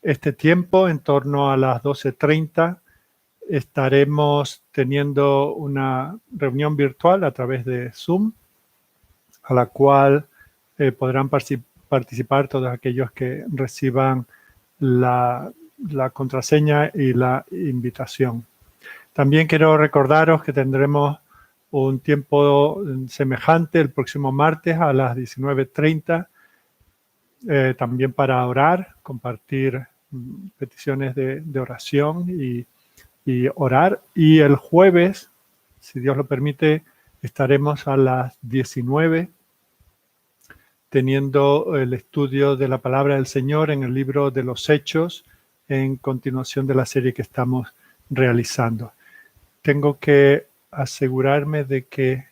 este tiempo, en torno a las 12:30, estaremos teniendo una reunión virtual a través de Zoom, a la cual podrán participar todos aquellos que reciban la contraseña y la invitación. También quiero recordaros que tendremos un tiempo semejante el próximo martes a las 19:30, también para orar, compartir peticiones de oración y orar. Y el jueves, si Dios lo permite, estaremos a las 19 teniendo el estudio de la palabra del Señor en el libro de los Hechos, en continuación de la serie que estamos realizando. Tengo que asegurarme de que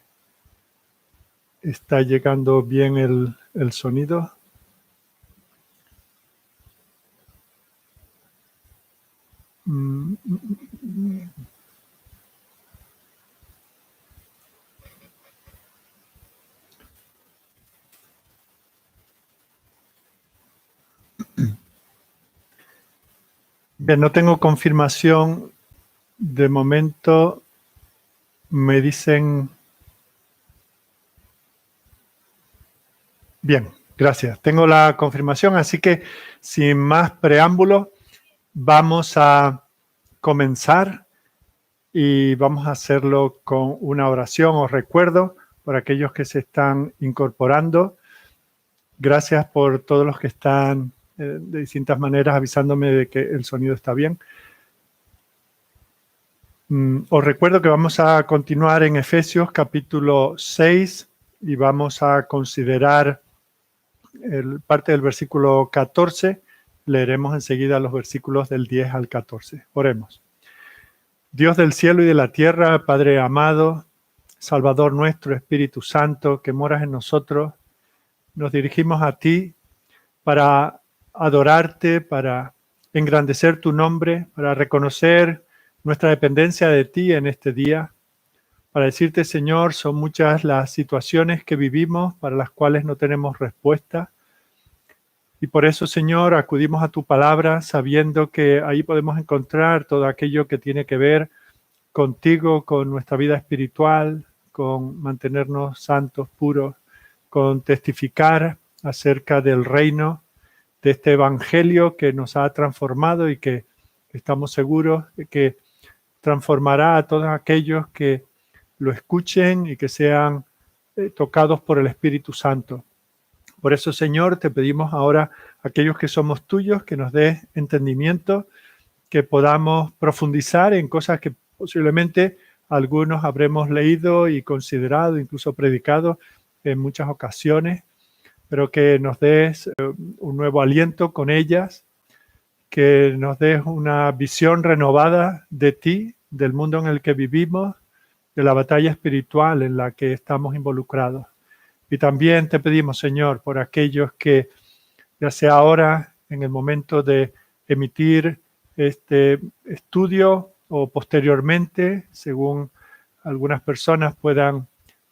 está llegando bien el sonido. Bien, no tengo confirmación. De momento me dicen... Bien, gracias. Tengo la confirmación, así que sin más preámbulos, vamos a comenzar y vamos a hacerlo con una oración. Os recuerdo, por aquellos que se están incorporando, gracias por todos los que están de distintas maneras avisándome de que el sonido está bien. Os recuerdo que vamos a continuar en Efesios capítulo 6 y vamos a considerar parte del versículo 14. Leeremos enseguida los versículos del 10 al 14. Oremos. Dios del cielo y de la tierra, Padre amado, Salvador nuestro, Espíritu Santo, que moras en nosotros, nos dirigimos a ti para adorarte, para engrandecer tu nombre, para reconocer nuestra dependencia de ti en este día, para decirte, Señor, son muchas las situaciones que vivimos para las cuales no tenemos respuesta. Y por eso, Señor, acudimos a tu palabra sabiendo que ahí podemos encontrar todo aquello que tiene que ver contigo, con nuestra vida espiritual, con mantenernos santos, puros, con testificar acerca del reino, de este evangelio que nos ha transformado y que estamos seguros de que transformará a todos aquellos que lo escuchen y que sean tocados por el Espíritu Santo. Por eso, Señor, te pedimos ahora a aquellos que somos tuyos, que nos des entendimiento, que podamos profundizar en cosas que posiblemente algunos habremos leído y considerado, incluso predicado en muchas ocasiones, pero que nos des un nuevo aliento con ellas, que nos des una visión renovada de ti, del mundo en el que vivimos, de la batalla espiritual en la que estamos involucrados. Y también te pedimos, Señor, por aquellos que, ya sea ahora, en el momento de emitir este estudio o posteriormente, según algunas personas puedan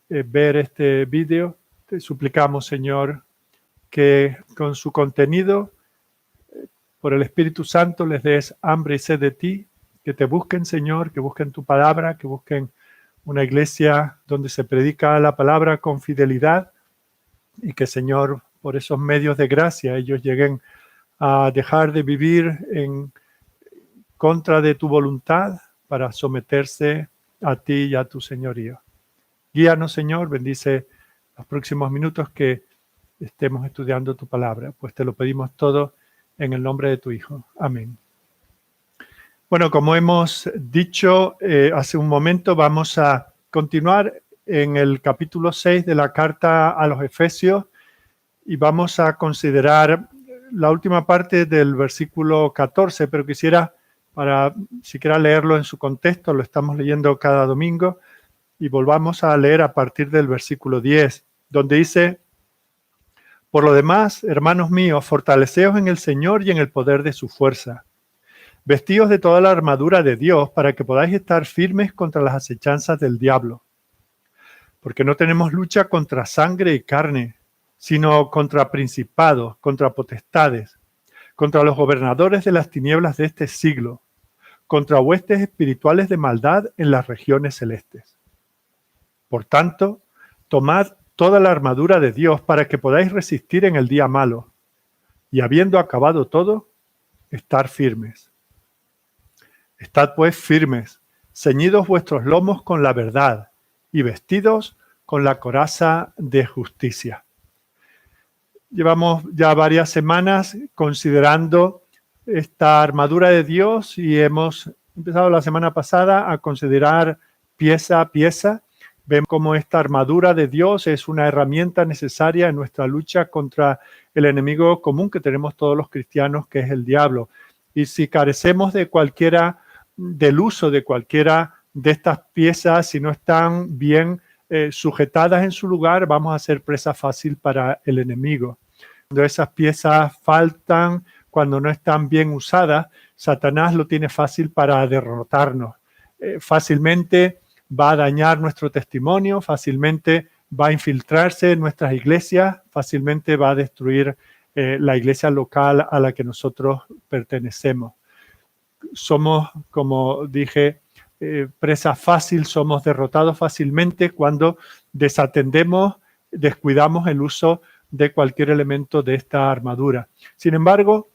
ver este vídeo, te suplicamos, Señor, que con su contenido, por el Espíritu Santo, les des hambre y sed de ti, que te busquen, Señor, que busquen tu palabra, que busquen una iglesia donde se predica la palabra con fidelidad y que, Señor, por esos medios de gracia ellos lleguen a dejar de vivir en contra de tu voluntad para someterse a ti y a tu señorío. Guíanos, Señor, bendice los próximos minutos que estemos estudiando tu palabra, pues te lo pedimos todo en el nombre de tu Hijo. Amén. Bueno, como hemos dicho hace un momento, vamos a continuar en el capítulo 6 de la carta a los Efesios y vamos a considerar la última parte del versículo 14, pero quisiera, para siquiera leerlo en su contexto, lo estamos leyendo cada domingo, y volvamos a leer a partir del versículo 10, donde dice: por lo demás, hermanos míos, fortaleceos en el Señor y en el poder de su fuerza. Vestíos de toda la armadura de Dios para que podáis estar firmes contra las acechanzas del diablo. Porque no tenemos lucha contra sangre y carne, sino contra principados, contra potestades, contra los gobernadores de las tinieblas de este siglo, contra huestes espirituales de maldad en las regiones celestes. Por tanto, tomad toda la armadura de Dios para que podáis resistir en el día malo, y habiendo acabado todo, estar firmes. Estad pues firmes, ceñidos vuestros lomos con la verdad, y vestidos con la coraza de justicia. Llevamos ya varias semanas considerando esta armadura de Dios y hemos empezado la semana pasada a considerar pieza a pieza. Vemos cómo esta armadura de Dios es una herramienta necesaria en nuestra lucha contra el enemigo común que tenemos todos los cristianos, que es el diablo. Y si carecemos de del uso de cualquiera de estas piezas, si no están bien sujetadas en su lugar, vamos a ser presa fácil para el enemigo. Cuando esas piezas faltan, cuando no están bien usadas, Satanás lo tiene fácil para derrotarnos. Fácilmente va a dañar nuestro testimonio, fácilmente va a infiltrarse en nuestras iglesias, fácilmente va a destruir la iglesia local a la que nosotros pertenecemos. Somos, como dije, presa fácil, somos derrotados fácilmente cuando desatendemos, descuidamos el uso de cualquier elemento de esta armadura. Sin embargo,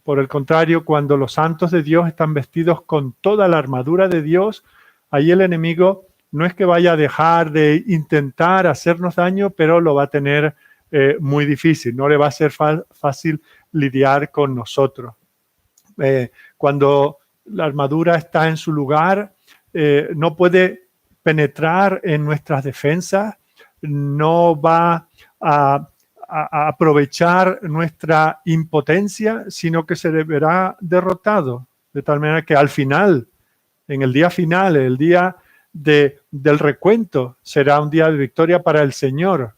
por el contrario, cuando los santos de Dios están vestidos con toda la armadura de Dios, ahí el enemigo no es que vaya a dejar de intentar hacernos daño, pero lo va a tener muy difícil, no le va a ser fácil lidiar con nosotros. Cuando la armadura está en su lugar, no puede penetrar en nuestras defensas, no va a aprovechar nuestra impotencia, sino que se verá derrotado, de tal manera que al final, en el día final, el día del recuento, será un día de victoria para el Señor,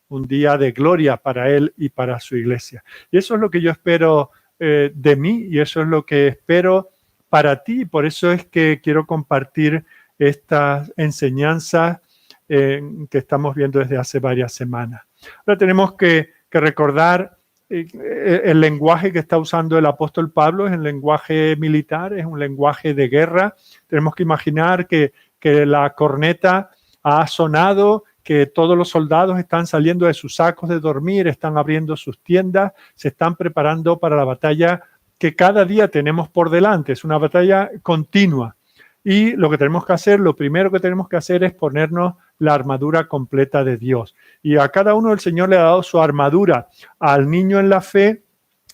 un día de gloria para Él y para su iglesia. Y eso es lo que yo espero de mí, y eso es lo que espero para ti. Por eso es que quiero compartir estas enseñanzas que estamos viendo desde hace varias semanas. Ahora tenemos que recordar el lenguaje que está usando el apóstol Pablo, es un lenguaje militar, es un lenguaje de guerra. Tenemos que imaginar que la corneta ha sonado, que todos los soldados están saliendo de sus sacos de dormir, están abriendo sus tiendas, se están preparando para la batalla que cada día tenemos por delante. Es una batalla continua. Y lo que tenemos que hacer, lo primero que tenemos que hacer es ponernos la armadura completa de Dios. Y a cada uno el Señor le ha dado su armadura. Al niño en la fe,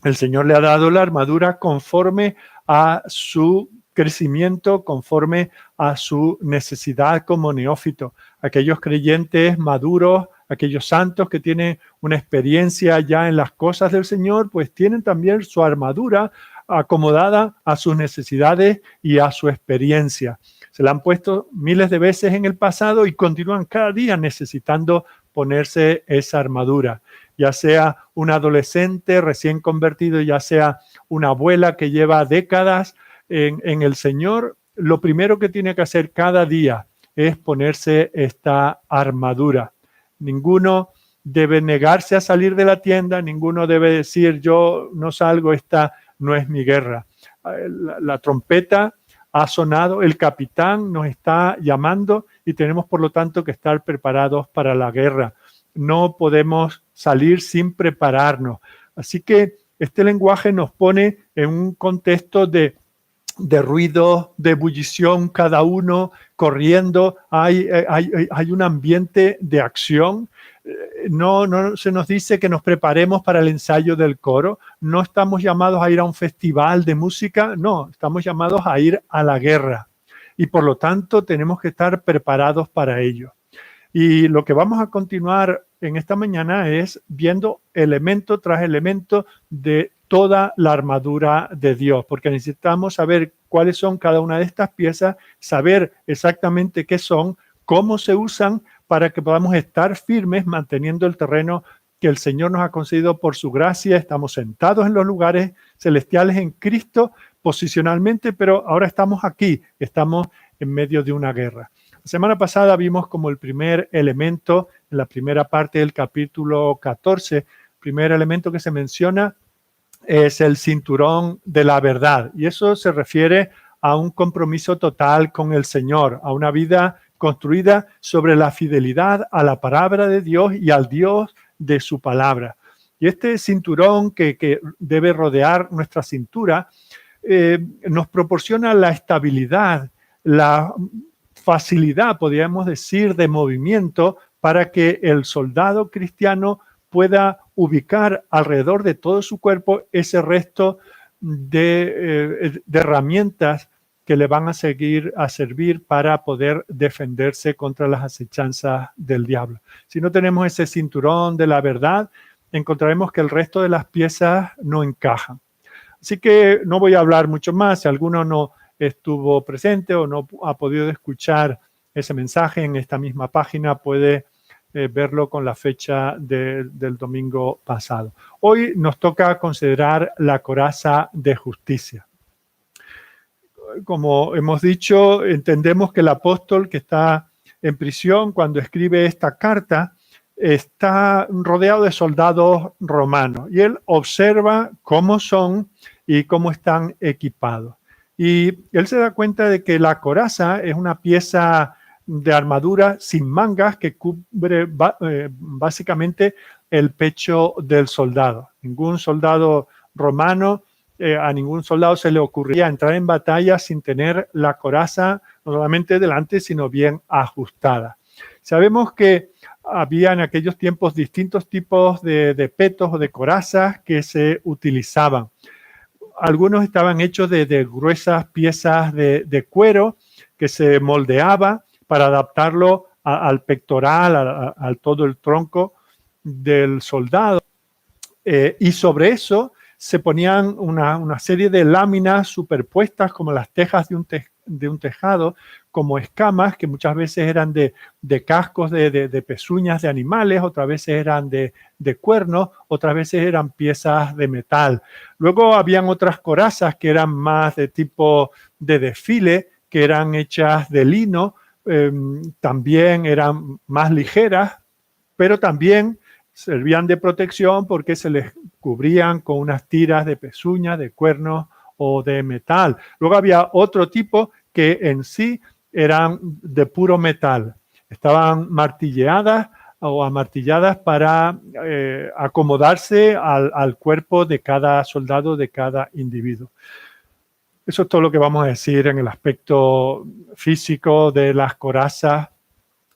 el Señor le ha dado la armadura conforme a su crecimiento, conforme a su necesidad como neófito. Aquellos creyentes maduros, aquellos santos que tienen una experiencia ya en las cosas del Señor, pues tienen también su armadura acomodada a sus necesidades y a su experiencia. Se la han puesto miles de veces en el pasado y continúan cada día necesitando ponerse esa armadura, ya sea un adolescente recién convertido, ya sea una abuela que lleva décadas en el Señor. Lo primero que tiene que hacer cada día es ponerse esta armadura. Ninguno debe negarse a salir de la tienda, ninguno debe decir yo no salgo, esta no es mi guerra. La trompeta ha sonado, el capitán nos está llamando y tenemos por lo tanto que estar preparados para la guerra. No podemos salir sin prepararnos. Así que este lenguaje nos pone en un contexto de ruido, de ebullición, cada uno corriendo. Hay un ambiente de acción. No se nos dice que nos preparemos para el ensayo del coro. No estamos llamados a ir a un festival de música. No, estamos llamados a ir a la guerra. Y por lo tanto tenemos que estar preparados para ello. Y lo que vamos a continuar en esta mañana es viendo elemento tras elemento de toda la armadura de Dios, porque necesitamos saber cuáles son cada una de estas piezas, saber exactamente qué son, cómo se usan para que podamos estar firmes manteniendo el terreno que el Señor nos ha concedido por su gracia. Estamos sentados en los lugares celestiales en Cristo posicionalmente, pero ahora estamos aquí, estamos en medio de una guerra. La semana pasada vimos como el primer elemento, en la primera parte del capítulo 14, el primer elemento que se menciona es el cinturón de la verdad. Y eso se refiere a un compromiso total con el Señor, a una vida construida sobre la fidelidad a la palabra de Dios y al Dios de su palabra. Y este cinturón que debe rodear nuestra cintura nos proporciona la estabilidad, la facilidad, podríamos decir, de movimiento para que el soldado cristiano pueda ubicar alrededor de todo su cuerpo ese resto de herramientas que le van a servir para poder defenderse contra las acechanzas del diablo. Si no tenemos ese cinturón de la verdad, encontraremos que el resto de las piezas no encajan. Así que no voy a hablar mucho más. Si alguno no estuvo presente o no ha podido escuchar ese mensaje en esta misma página, puede verlo con la fecha del domingo pasado. Hoy nos toca considerar la coraza de justicia. Como hemos dicho, entendemos que el apóstol que está en prisión cuando escribe esta carta está rodeado de soldados romanos y él observa cómo son y cómo están equipados. Y él se da cuenta de que la coraza es una pieza de armadura sin mangas que cubre básicamente el pecho del soldado. Ningún soldado romano, a ningún soldado se le ocurría entrar en batalla sin tener la coraza no solamente delante, sino bien ajustada. Sabemos que había en aquellos tiempos distintos tipos de petos o de corazas que se utilizaban. Algunos estaban hechos de gruesas piezas de cuero que se moldeaba para adaptarlo al pectoral, a todo el tronco del soldado. Y sobre eso se ponían una serie de láminas superpuestas como las tejas de un tejado, como escamas que muchas veces eran de cascos de pezuñas de animales, otras veces eran de cuernos, otras veces eran piezas de metal. Luego habían otras corazas que eran más de tipo de desfile, que eran hechas de lino, también eran más ligeras, pero también servían de protección porque se les cubrían con unas tiras de pezuñas, de cuernos o de metal. Luego había otro tipo que en sí eran de puro metal. Estaban martilleadas o amartilladas para acomodarse al cuerpo de cada soldado, de cada individuo. Eso es todo lo que vamos a decir en el aspecto físico de las corazas.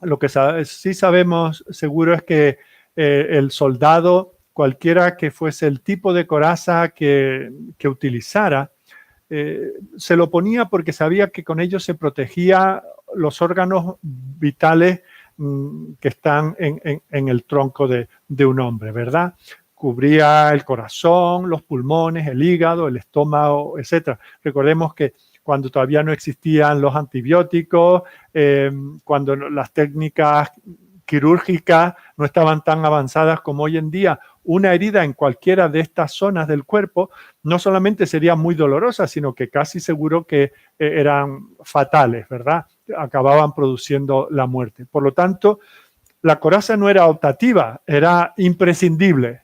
Lo que sí sabemos seguro es que el soldado, cualquiera que fuese el tipo de coraza que utilizara, se lo ponía porque sabía que con ello se protegía los órganos vitales que están en el tronco de un hombre, ¿verdad? Cubría el corazón, los pulmones, el hígado, el estómago, etc. Recordemos que cuando todavía no existían los antibióticos, cuando las técnicas quirúrgicas no estaban tan avanzadas como hoy en día, una herida en cualquiera de estas zonas del cuerpo no solamente sería muy dolorosa, sino que casi seguro que eran fatales, ¿verdad? Acababan produciendo la muerte. Por lo tanto, la coraza no era optativa, era imprescindible.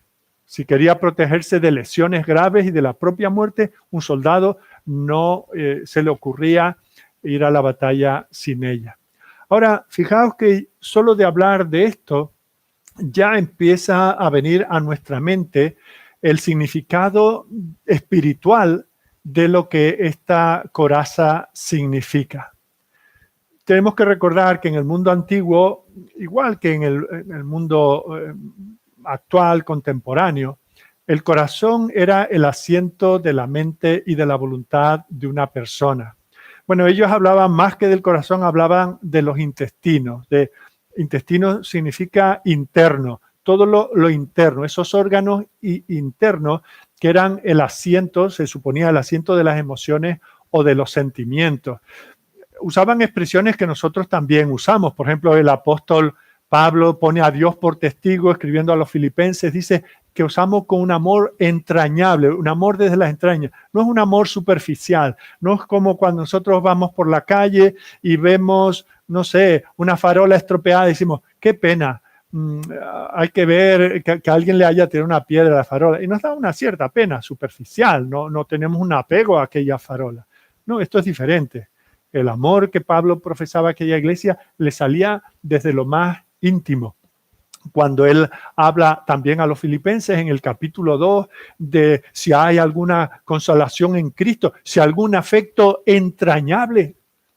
Si quería protegerse de lesiones graves y de la propia muerte, un soldado no se le ocurría ir a la batalla sin ella. Ahora, fijaos que solo de hablar de esto ya empieza a venir a nuestra mente el significado espiritual de lo que esta coraza significa. Tenemos que recordar que en el mundo antiguo, igual que en el mundo actual, contemporáneo, el corazón era el asiento de la mente y de la voluntad de una persona. Bueno, ellos hablaban más que del corazón, hablaban de los intestinos. Intestino significa interno, todo lo interno, esos órganos internos que eran el asiento, se suponía el asiento de las emociones o de los sentimientos. Usaban expresiones que nosotros también usamos. Por ejemplo, el apóstol Pablo pone a Dios por testigo, escribiendo a los filipenses, dice que usamos con un amor entrañable, un amor desde las entrañas. No es un amor superficial, no es como cuando nosotros vamos por la calle y vemos, no sé, una farola estropeada y decimos, qué pena, hay que ver que alguien le haya tirado una piedra a la farola y nos da una cierta pena superficial, no tenemos un apego a aquella farola. No, esto es diferente. El amor que Pablo profesaba a aquella iglesia le salía desde lo más íntimo. Cuando él habla también a los filipenses en el capítulo 2 de si hay alguna consolación en Cristo, si algún afecto entrañable,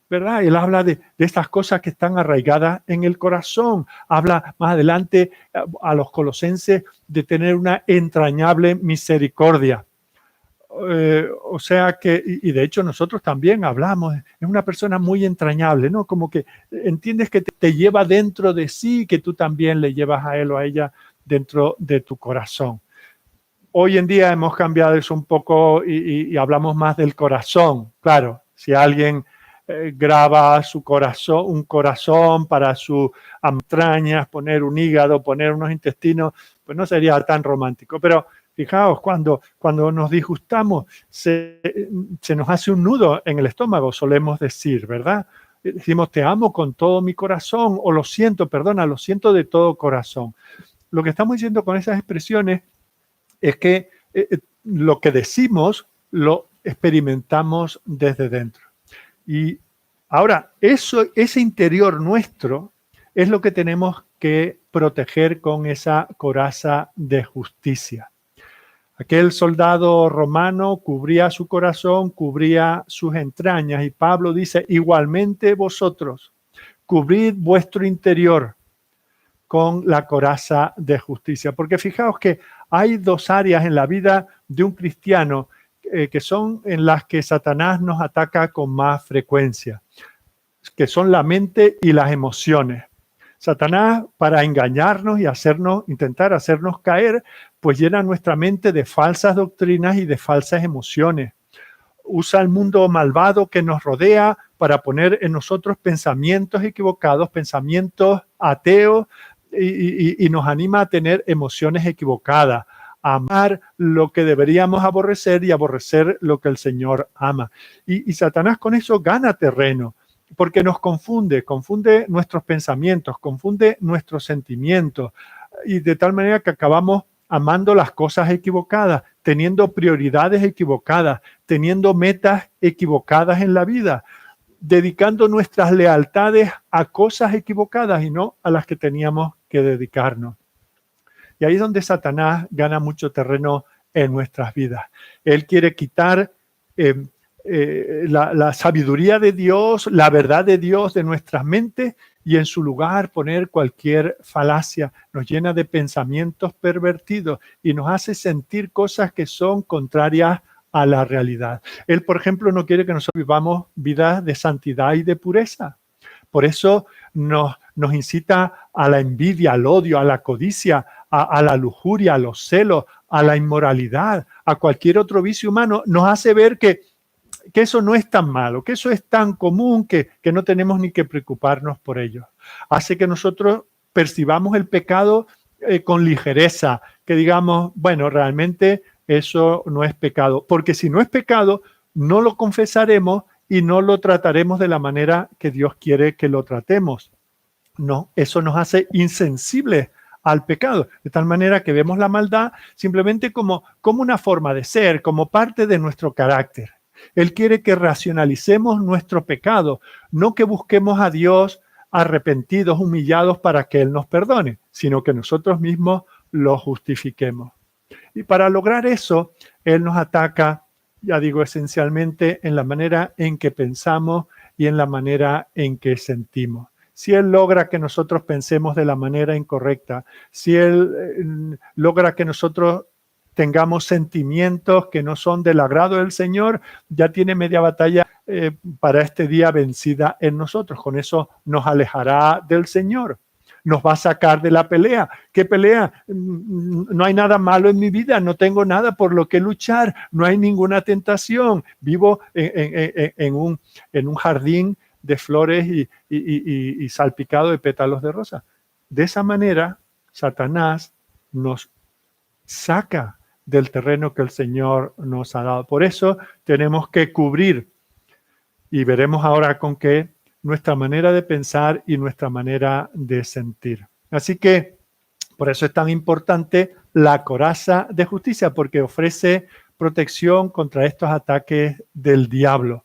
¿verdad? Él habla de estas cosas que están arraigadas en el corazón. Habla más adelante a los colosenses de tener una entrañable misericordia. O sea que, y de hecho nosotros también hablamos, es una persona muy entrañable, ¿no? Como que entiendes que te lleva dentro de sí, que tú también le llevas a él o a ella dentro de tu corazón. Hoy en día hemos cambiado eso un poco y hablamos más del corazón. Claro, si alguien graba su corazón, un corazón para sus entrañas, poner un hígado, poner unos intestinos, pues no sería tan romántico, pero fijaos, cuando nos disgustamos, se nos hace un nudo en el estómago, solemos decir, ¿verdad? Decimos, te amo con todo mi corazón, o lo siento, perdona, lo siento de todo corazón. Lo que estamos diciendo con esas expresiones es que lo que decimos lo experimentamos desde dentro. Y ahora, ese interior nuestro es lo que tenemos que proteger con esa coraza de justicia. Aquel soldado romano cubría su corazón, cubría sus entrañas, y Pablo dice, igualmente vosotros, cubrid vuestro interior con la coraza de justicia. Porque fijaos que hay dos áreas en la vida de un cristiano que son en las que Satanás nos ataca con más frecuencia, que son la mente y las emociones. Satanás, para engañarnos y intentar hacernos caer, pues llena nuestra mente de falsas doctrinas y de falsas emociones. Usa el mundo malvado que nos rodea para poner en nosotros pensamientos equivocados, pensamientos ateos, y nos anima a tener emociones equivocadas, a amar lo que deberíamos aborrecer y aborrecer lo que el Señor ama. Y Satanás con eso gana terreno, porque nos confunde nuestros pensamientos, confunde nuestros sentimientos, y de tal manera que acabamos amando las cosas equivocadas, teniendo prioridades equivocadas, teniendo metas equivocadas en la vida, dedicando nuestras lealtades a cosas equivocadas y no a las que teníamos que dedicarnos. Y ahí es donde Satanás gana mucho terreno en nuestras vidas. Él quiere quitar la sabiduría de Dios, la verdad de Dios de nuestras mentes, y en su lugar poner cualquier falacia. Nos llena de pensamientos pervertidos y nos hace sentir cosas que son contrarias a la realidad. Él, por ejemplo, no quiere que nosotros vivamos vidas de santidad y de pureza. Por eso nos incita a la envidia, al odio, a la codicia, a la lujuria, a los celos, a la inmoralidad, a cualquier otro vicio humano. Nos hace ver que eso no es tan malo, que eso es tan común que no tenemos ni que preocuparnos por ello. Hace que nosotros percibamos el pecado con ligereza, que digamos, bueno, realmente eso no es pecado, porque si no es pecado, no lo confesaremos y no lo trataremos de la manera que Dios quiere que lo tratemos. No, eso nos hace insensibles al pecado, de tal manera que vemos la maldad simplemente como una forma de ser, como parte de nuestro carácter. Él quiere que racionalicemos nuestro pecado, no que busquemos a Dios arrepentidos, humillados para que Él nos perdone, sino que nosotros mismos lo justifiquemos. Y para lograr eso, Él nos ataca, ya digo, esencialmente en la manera en que pensamos y en la manera en que sentimos. Si Él logra que nosotros pensemos de la manera incorrecta, si Él logra que nosotros tengamos sentimientos que no son del agrado del Señor, ya tiene media batalla para este día vencida en nosotros. Con eso nos alejará del Señor. Nos va a sacar de la pelea. ¿Qué pelea? No hay nada malo en mi vida, no tengo nada por lo que luchar, no hay ninguna tentación. Vivo en un jardín de flores y salpicado de pétalos de rosa. De esa manera, Satanás nos saca del terreno que el Señor nos ha dado. Por eso tenemos que cubrir, y veremos ahora con qué, nuestra manera de pensar y nuestra manera de sentir. Así que Por eso es tan importante la coraza de justicia, porque ofrece protección contra estos ataques del diablo.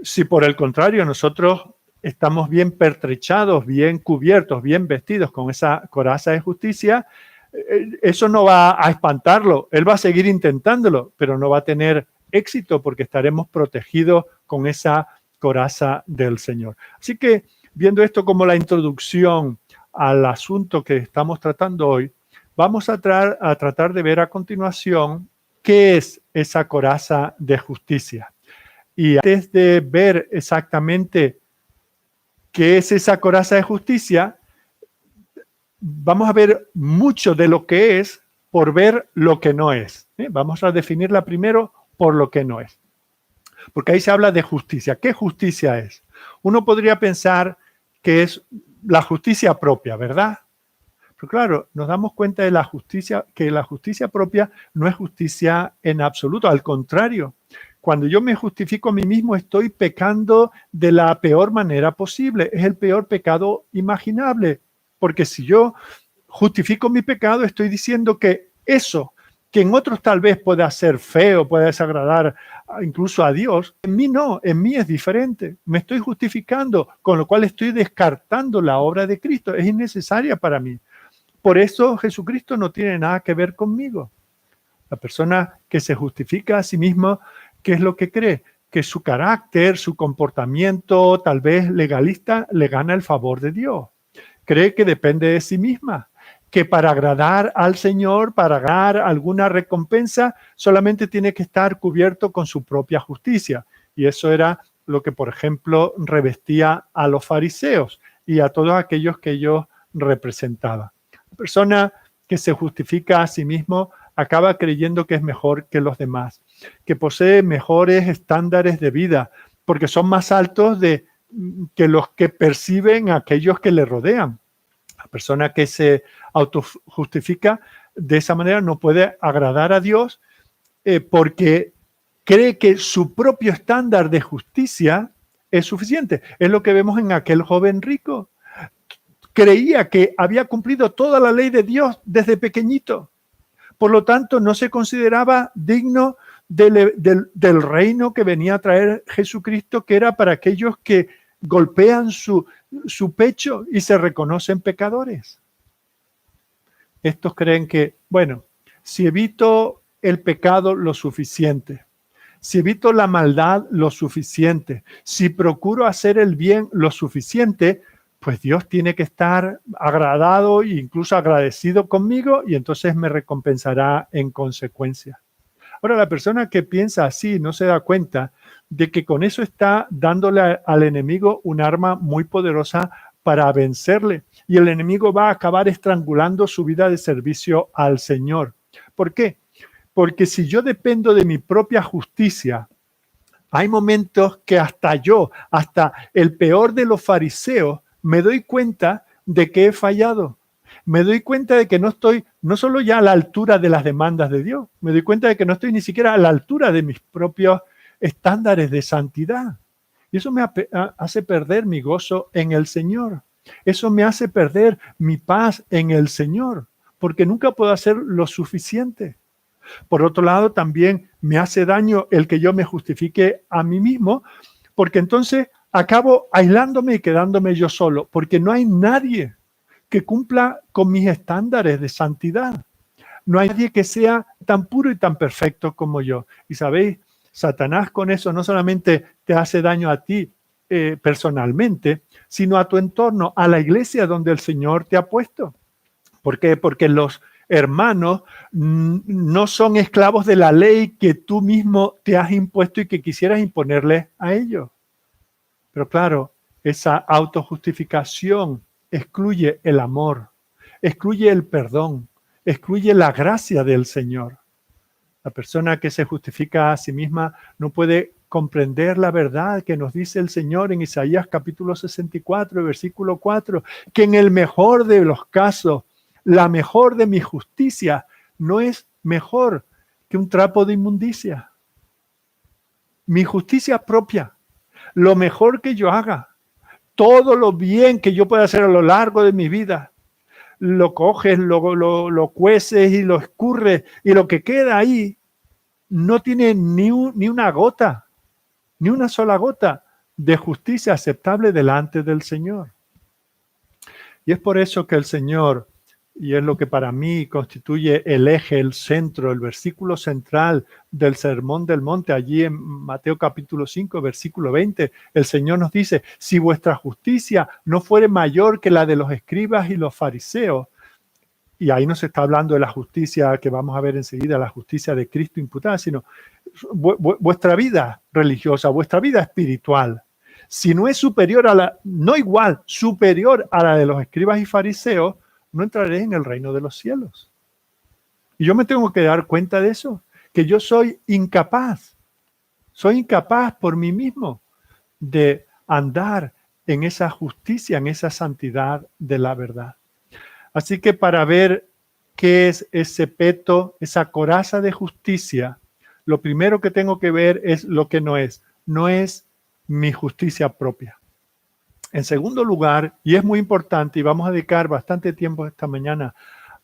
Si por el contrario nosotros estamos bien pertrechados, bien cubiertos, bien vestidos con esa coraza de justicia, eso no va a espantarlo. Él va a seguir intentándolo, pero no va a tener éxito porque estaremos protegidos con esa coraza del Señor. Así que, viendo esto como la introducción al asunto que estamos tratando hoy, vamos a tratar de ver a continuación qué es esa coraza de justicia. Y antes de ver exactamente qué es esa coraza de justicia, vamos a ver mucho de lo que es por ver lo que no es. Vamos a definirla primero por lo que no es. Porque ahí se habla de justicia. ¿Qué justicia es? Uno podría pensar que es la justicia propia, ¿verdad? Pero claro, nos damos cuenta de que la justicia propia no es justicia en absoluto. Al contrario, cuando yo me justifico a mí mismo, estoy pecando de la peor manera posible. Es el peor pecado imaginable. Porque si yo justifico mi pecado, estoy diciendo que eso que en otros tal vez pueda ser feo, pueda desagradar incluso a Dios, en mí no, en mí es diferente. Me estoy justificando, con lo cual estoy descartando la obra de Cristo. Es innecesaria para mí. Por eso Jesucristo no tiene nada que ver conmigo. La persona que se justifica a sí misma, ¿qué es lo que cree? Que su carácter, su comportamiento, tal vez legalista, le gana el favor de Dios. Cree que depende de sí misma, que para agradar al Señor, para ganar alguna recompensa, solamente tiene que estar cubierto con su propia justicia. Y eso era lo que, por ejemplo, revestía a los fariseos y a todos aquellos que ellos representaban. La persona que se justifica a sí mismo acaba creyendo que es mejor que los demás, que posee mejores estándares de vida, porque son más altos que los que perciben aquellos que le rodean. La persona que se autojustifica de esa manera no puede agradar a Dios porque cree que su propio estándar de justicia es suficiente. Es lo que vemos en aquel joven rico. Creía que había cumplido toda la ley de Dios desde pequeñito. Por lo tanto, no se consideraba digno del reino que venía a traer Jesucristo, que era para aquellos que golpean su pecho y se reconocen pecadores. Estos creen que, bueno, si evito el pecado lo suficiente, si evito la maldad lo suficiente, si procuro hacer el bien lo suficiente, pues Dios tiene que estar agradado e incluso agradecido conmigo y entonces me recompensará en consecuencia. Ahora, la persona que piensa así no se da cuenta de que con eso está dándole al enemigo un arma muy poderosa para vencerle. Y el enemigo va a acabar estrangulando su vida de servicio al Señor. ¿Por qué? Porque si yo dependo de mi propia justicia, hay momentos que hasta el peor de los fariseos, me doy cuenta de que he fallado. Me doy cuenta de que no estoy, no solo ya a la altura de las demandas de Dios, me doy cuenta de que no estoy ni siquiera a la altura de mis propios estándares de santidad. Y eso me hace perder mi gozo en el Señor. Eso me hace perder mi paz en el Señor, porque nunca puedo hacer lo suficiente. Por otro lado, también me hace daño el que yo me justifique a mí mismo, porque entonces acabo aislándome y quedándome yo solo, porque no hay nadie que cumpla con mis estándares de santidad. No hay nadie que sea tan puro y tan perfecto como yo. Y sabéis, Satanás con eso no solamente te hace daño a ti personalmente, sino a tu entorno, a la iglesia donde el Señor te ha puesto. ¿Por qué? Porque los hermanos no son esclavos de la ley que tú mismo te has impuesto y que quisieras imponerle a ellos. Pero claro, esa autojustificación excluye el amor, excluye el perdón, excluye la gracia del Señor. La persona que se justifica a sí misma no puede comprender la verdad que nos dice el Señor en Isaías capítulo 64, versículo 4, que en el mejor de los casos, la mejor de mi justicia no es mejor que un trapo de inmundicia. Mi justicia propia, lo mejor que yo haga, todo lo bien que yo pueda hacer a lo largo de mi vida, lo coges, lo cueces y lo escurres, y lo que queda ahí no tiene ni una gota, ni una sola gota de justicia aceptable delante del Señor. Y es por eso que el Señor, y es lo que para mí constituye el eje, el centro, el versículo central del Sermón del Monte, allí en Mateo capítulo 5, versículo 20, el Señor nos dice, si vuestra justicia no fuere mayor que la de los escribas y los fariseos, y ahí no se está hablando de la justicia que vamos a ver enseguida, la justicia de Cristo imputada, sino vuestra vida religiosa, vuestra vida espiritual, si no es superior a la, no igual, superior a la de los escribas y fariseos, no entraré en el reino de los cielos. Y yo me tengo que dar cuenta de eso, que yo soy incapaz por mí mismo de andar en esa justicia, en esa santidad de la verdad. Así que para ver qué es ese peto, esa coraza de justicia, lo primero que tengo que ver es lo que no es. No es mi justicia propia. En segundo lugar, y es muy importante, y vamos a dedicar bastante tiempo esta mañana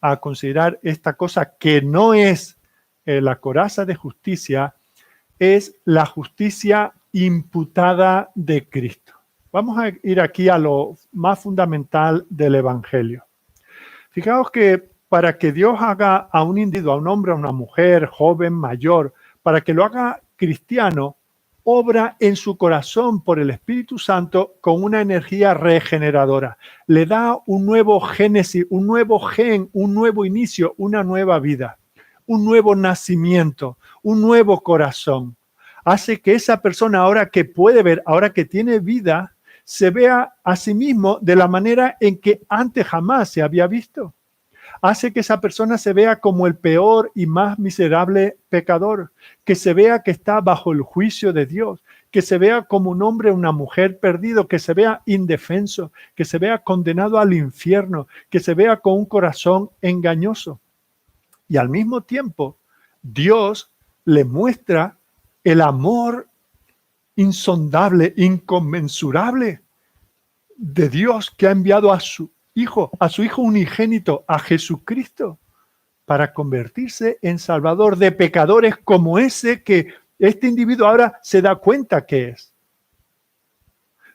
a considerar esta cosa que no es la coraza de justicia, es la justicia imputada de Cristo. Vamos a ir aquí a lo más fundamental del Evangelio. Fijaos que para que Dios haga a un individuo, a un hombre, a una mujer, joven, mayor, para que lo haga cristiano, obra en su corazón por el Espíritu Santo con una energía regeneradora. Le da un nuevo génesis, un nuevo gen, un nuevo inicio, una nueva vida, un nuevo nacimiento, un nuevo corazón. Hace que esa persona ahora que puede ver, ahora que tiene vida, se vea a sí mismo de la manera en que antes jamás se había visto. Hace que esa persona se vea como el peor y más miserable pecador, que se vea que está bajo el juicio de Dios, que se vea como un hombre o una mujer perdido, que se vea indefenso, que se vea condenado al infierno, que se vea con un corazón engañoso. Y al mismo tiempo, Dios le muestra el amor insondable, inconmensurable de Dios que ha enviado a su Hijo unigénito, a Jesucristo, para convertirse en salvador de pecadores como ese que este individuo ahora se da cuenta que es.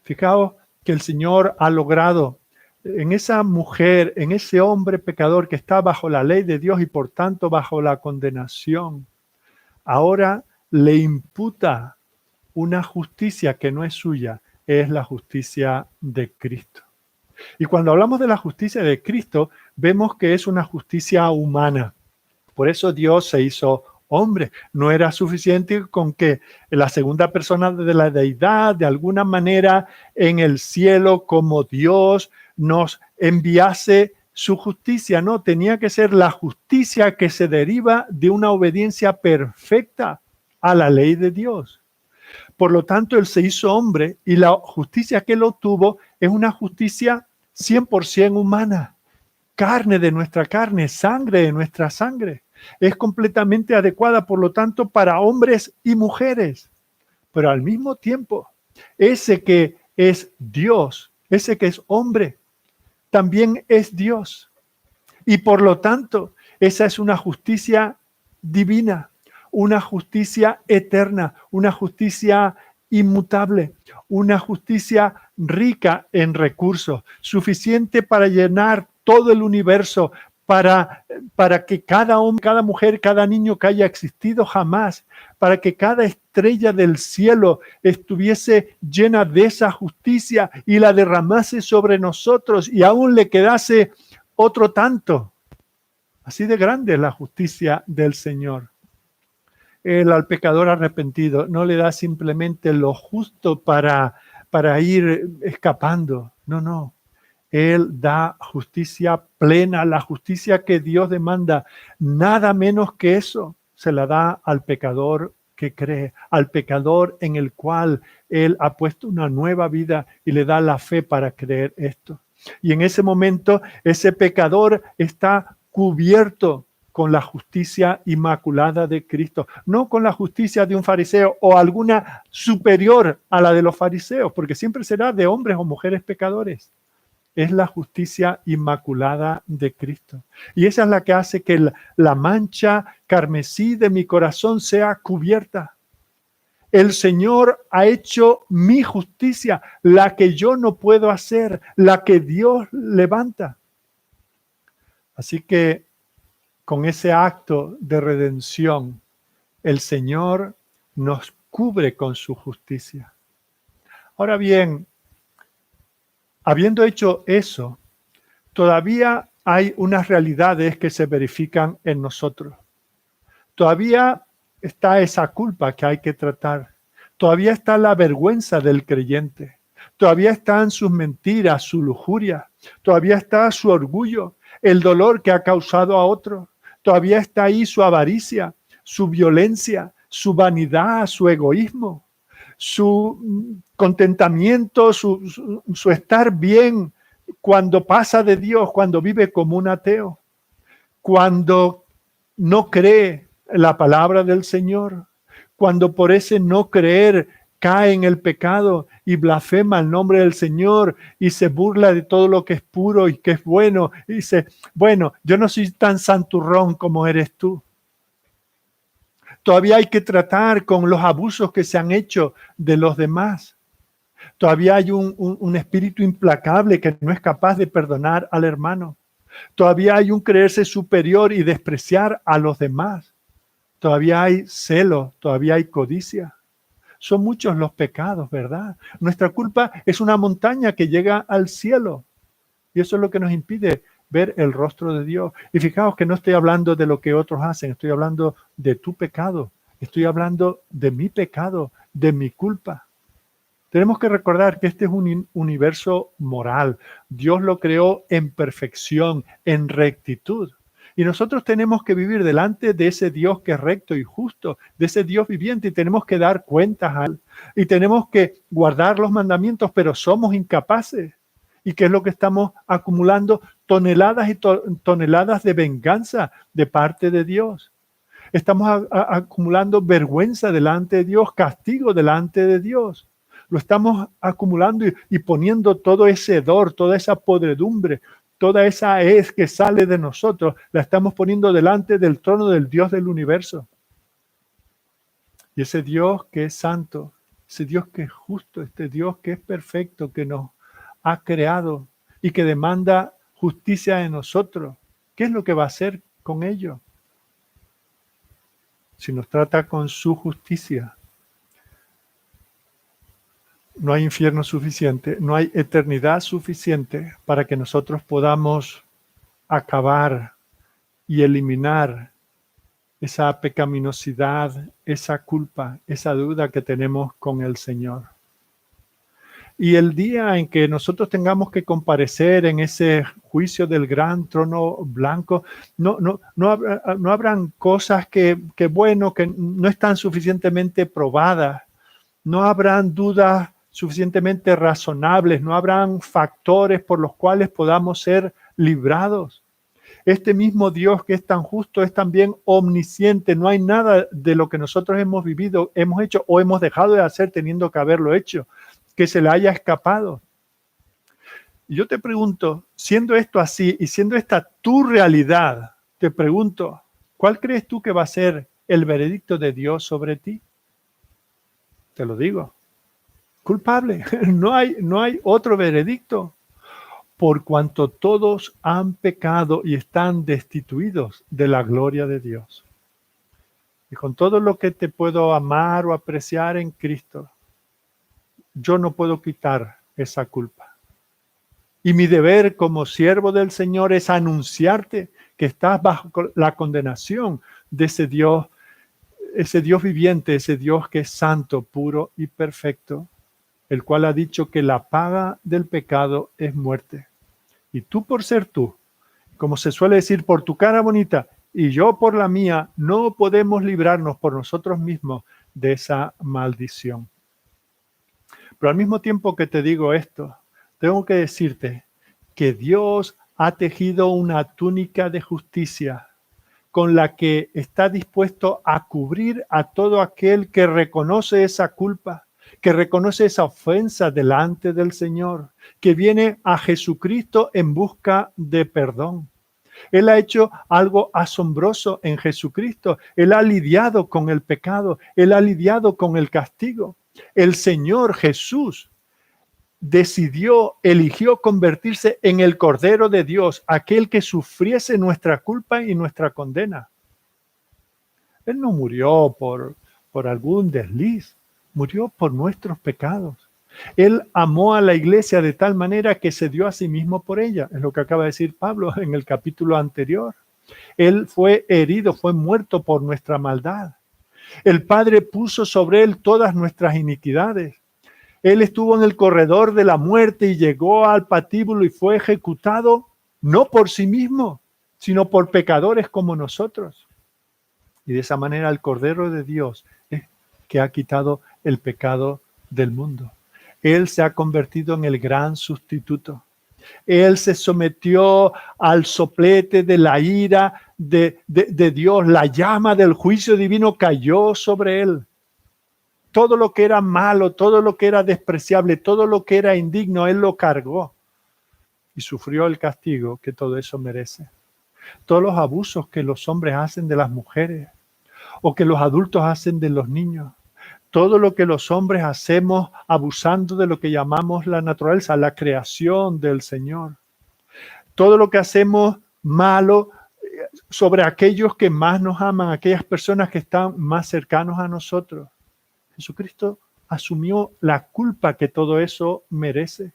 Fijaos que el Señor ha logrado en esa mujer, en ese hombre pecador que está bajo la ley de Dios y por tanto bajo la condenación, ahora le imputa una justicia que no es suya, es la justicia de Cristo. Y cuando hablamos de la justicia de Cristo, vemos que es una justicia humana. Por eso Dios se hizo hombre. No era suficiente con que la segunda persona de la deidad, de alguna manera, en el cielo como Dios, nos enviase su justicia. No, tenía que ser la justicia que se deriva de una obediencia perfecta a la ley de Dios. Por lo tanto, Él se hizo hombre y la justicia que Él obtuvo es una justicia 100% humana, carne de nuestra carne, sangre de nuestra sangre. Es completamente adecuada, por lo tanto, para hombres y mujeres. Pero al mismo tiempo, ese que es Dios, ese que es hombre, también es Dios. Y por lo tanto, esa es una justicia divina, una justicia eterna, una justicia inmutable, una justicia rica en recursos, suficiente para llenar todo el universo, para que cada hombre, cada mujer, cada niño que haya existido jamás, para que cada estrella del cielo estuviese llena de esa justicia y la derramase sobre nosotros y aún le quedase otro tanto. Así de grande es la justicia del Señor. Él al pecador arrepentido no le da simplemente lo justo para ir escapando. No. Él da justicia plena, la justicia que Dios demanda. Nada menos que eso se la da al pecador que cree, al pecador en el cual Él ha puesto una nueva vida y le da la fe para creer esto. Y en ese momento ese pecador está cubierto con la justicia inmaculada de Cristo, no con la justicia de un fariseo o alguna superior a la de los fariseos, porque siempre será de hombres o mujeres pecadores. Es la justicia inmaculada de Cristo. Y esa es la que hace que la mancha carmesí de mi corazón sea cubierta. El Señor ha hecho mi justicia, la que yo no puedo hacer, la que Dios levanta. Así que con ese acto de redención, el Señor nos cubre con su justicia. Ahora bien, habiendo hecho eso, todavía hay unas realidades que se verifican en nosotros. Todavía está esa culpa que hay que tratar. Todavía está la vergüenza del creyente. Todavía están sus mentiras, su lujuria. Todavía está su orgullo, el dolor que ha causado a otros. Todavía está ahí su avaricia, su violencia, su vanidad, su egoísmo, su contentamiento, su estar bien cuando pasa de Dios, cuando vive como un ateo, cuando no cree la palabra del Señor, cuando por ese no creer cae en el pecado y blasfema el nombre del Señor y se burla de todo lo que es puro y que es bueno, y dice, bueno, yo no soy tan santurrón como eres tú. Todavía hay que tratar con los abusos que se han hecho de los demás. Todavía hay un espíritu implacable que no es capaz de perdonar al hermano. Todavía hay un creerse superior y despreciar a los demás. Todavía hay celo, todavía hay codicia. Son muchos los pecados, ¿verdad? Nuestra culpa es una montaña que llega al cielo. Y eso es lo que nos impide ver el rostro de Dios. Y fijaos que no estoy hablando de lo que otros hacen, estoy hablando de tu pecado. Estoy hablando de mi pecado, de mi culpa. Tenemos que recordar que este es un universo moral. Dios lo creó en perfección, en rectitud. Y nosotros tenemos que vivir delante de ese Dios que es recto y justo, de ese Dios viviente, y tenemos que dar cuentas a él. Y tenemos que guardar los mandamientos, pero somos incapaces. ¿Y qué es lo que estamos acumulando? Toneladas y toneladas de venganza de parte de Dios. Estamos acumulando vergüenza delante de Dios, castigo delante de Dios. Lo estamos acumulando y poniendo todo ese hedor, toda esa podredumbre, toda esa hez que sale de nosotros, la estamos poniendo delante del trono del Dios del universo. Y ese Dios que es santo, ese Dios que es justo, este Dios que es perfecto, que nos ha creado y que demanda justicia de nosotros, ¿qué es lo que va a hacer con ello? Si nos trata con su justicia, no hay infierno suficiente, no hay eternidad suficiente para que nosotros podamos acabar y eliminar esa pecaminosidad, esa culpa, esa duda que tenemos con el Señor. Y el día en que nosotros tengamos que comparecer en ese juicio del gran trono blanco, no habrán cosas que no están suficientemente probadas, no habrán dudas suficientemente razonables, no habrán factores por los cuales podamos ser librados. Este mismo Dios que es tan justo es también omnisciente. No hay nada de lo que nosotros hemos vivido, hemos hecho o hemos dejado de hacer teniendo que haberlo hecho, que se le haya escapado. Y yo te pregunto, siendo esto así y siendo esta tu realidad, te pregunto, ¿cuál crees tú que va a ser el veredicto de Dios sobre ti? Te lo digo, culpable. No hay otro veredicto. Por cuanto todos han pecado y están destituidos de la gloria de Dios. Y con todo lo que te puedo amar o apreciar en Cristo, yo no puedo quitar esa culpa. Y mi deber como siervo del Señor es anunciarte que estás bajo la condenación de ese Dios viviente, ese Dios que es santo, puro y perfecto, el cual ha dicho que la paga del pecado es muerte. Y tú por ser tú, como se suele decir, por tu cara bonita y yo por la mía, no podemos librarnos por nosotros mismos de esa maldición. Pero al mismo tiempo que te digo esto, tengo que decirte que Dios ha tejido una túnica de justicia con la que está dispuesto a cubrir a todo aquel que reconoce esa culpa, que reconoce esa ofensa delante del Señor, que viene a Jesucristo en busca de perdón. Él ha hecho algo asombroso en Jesucristo. Él ha lidiado con el pecado. Él ha lidiado con el castigo. El Señor Jesús eligió convertirse en el Cordero de Dios, aquel que sufriese nuestra culpa y nuestra condena. Él no murió por algún desliz, murió por nuestros pecados. Él amó a la iglesia de tal manera que se dio a sí mismo por ella. Es lo que acaba de decir Pablo en el capítulo anterior. Él fue herido, fue muerto por nuestra maldad. El Padre puso sobre él todas nuestras iniquidades. Él estuvo en el corredor de la muerte y llegó al patíbulo y fue ejecutado no por sí mismo, sino por pecadores como nosotros. Y de esa manera el Cordero de Dios es que ha quitado el pecado del mundo. Él se ha convertido en el gran sustituto. Él se sometió al soplete de la ira de Dios. La llama del juicio divino cayó sobre él. Todo lo que era malo, todo lo que era despreciable, todo lo que era indigno, él lo cargó y sufrió el castigo que todo eso merece. Todos los abusos que los hombres hacen de las mujeres o que los adultos hacen de los niños, todo lo que los hombres hacemos abusando de lo que llamamos la naturaleza, la creación del Señor. Todo lo que hacemos malo sobre aquellos que más nos aman, aquellas personas que están más cercanos a nosotros. Jesucristo asumió la culpa que todo eso merece.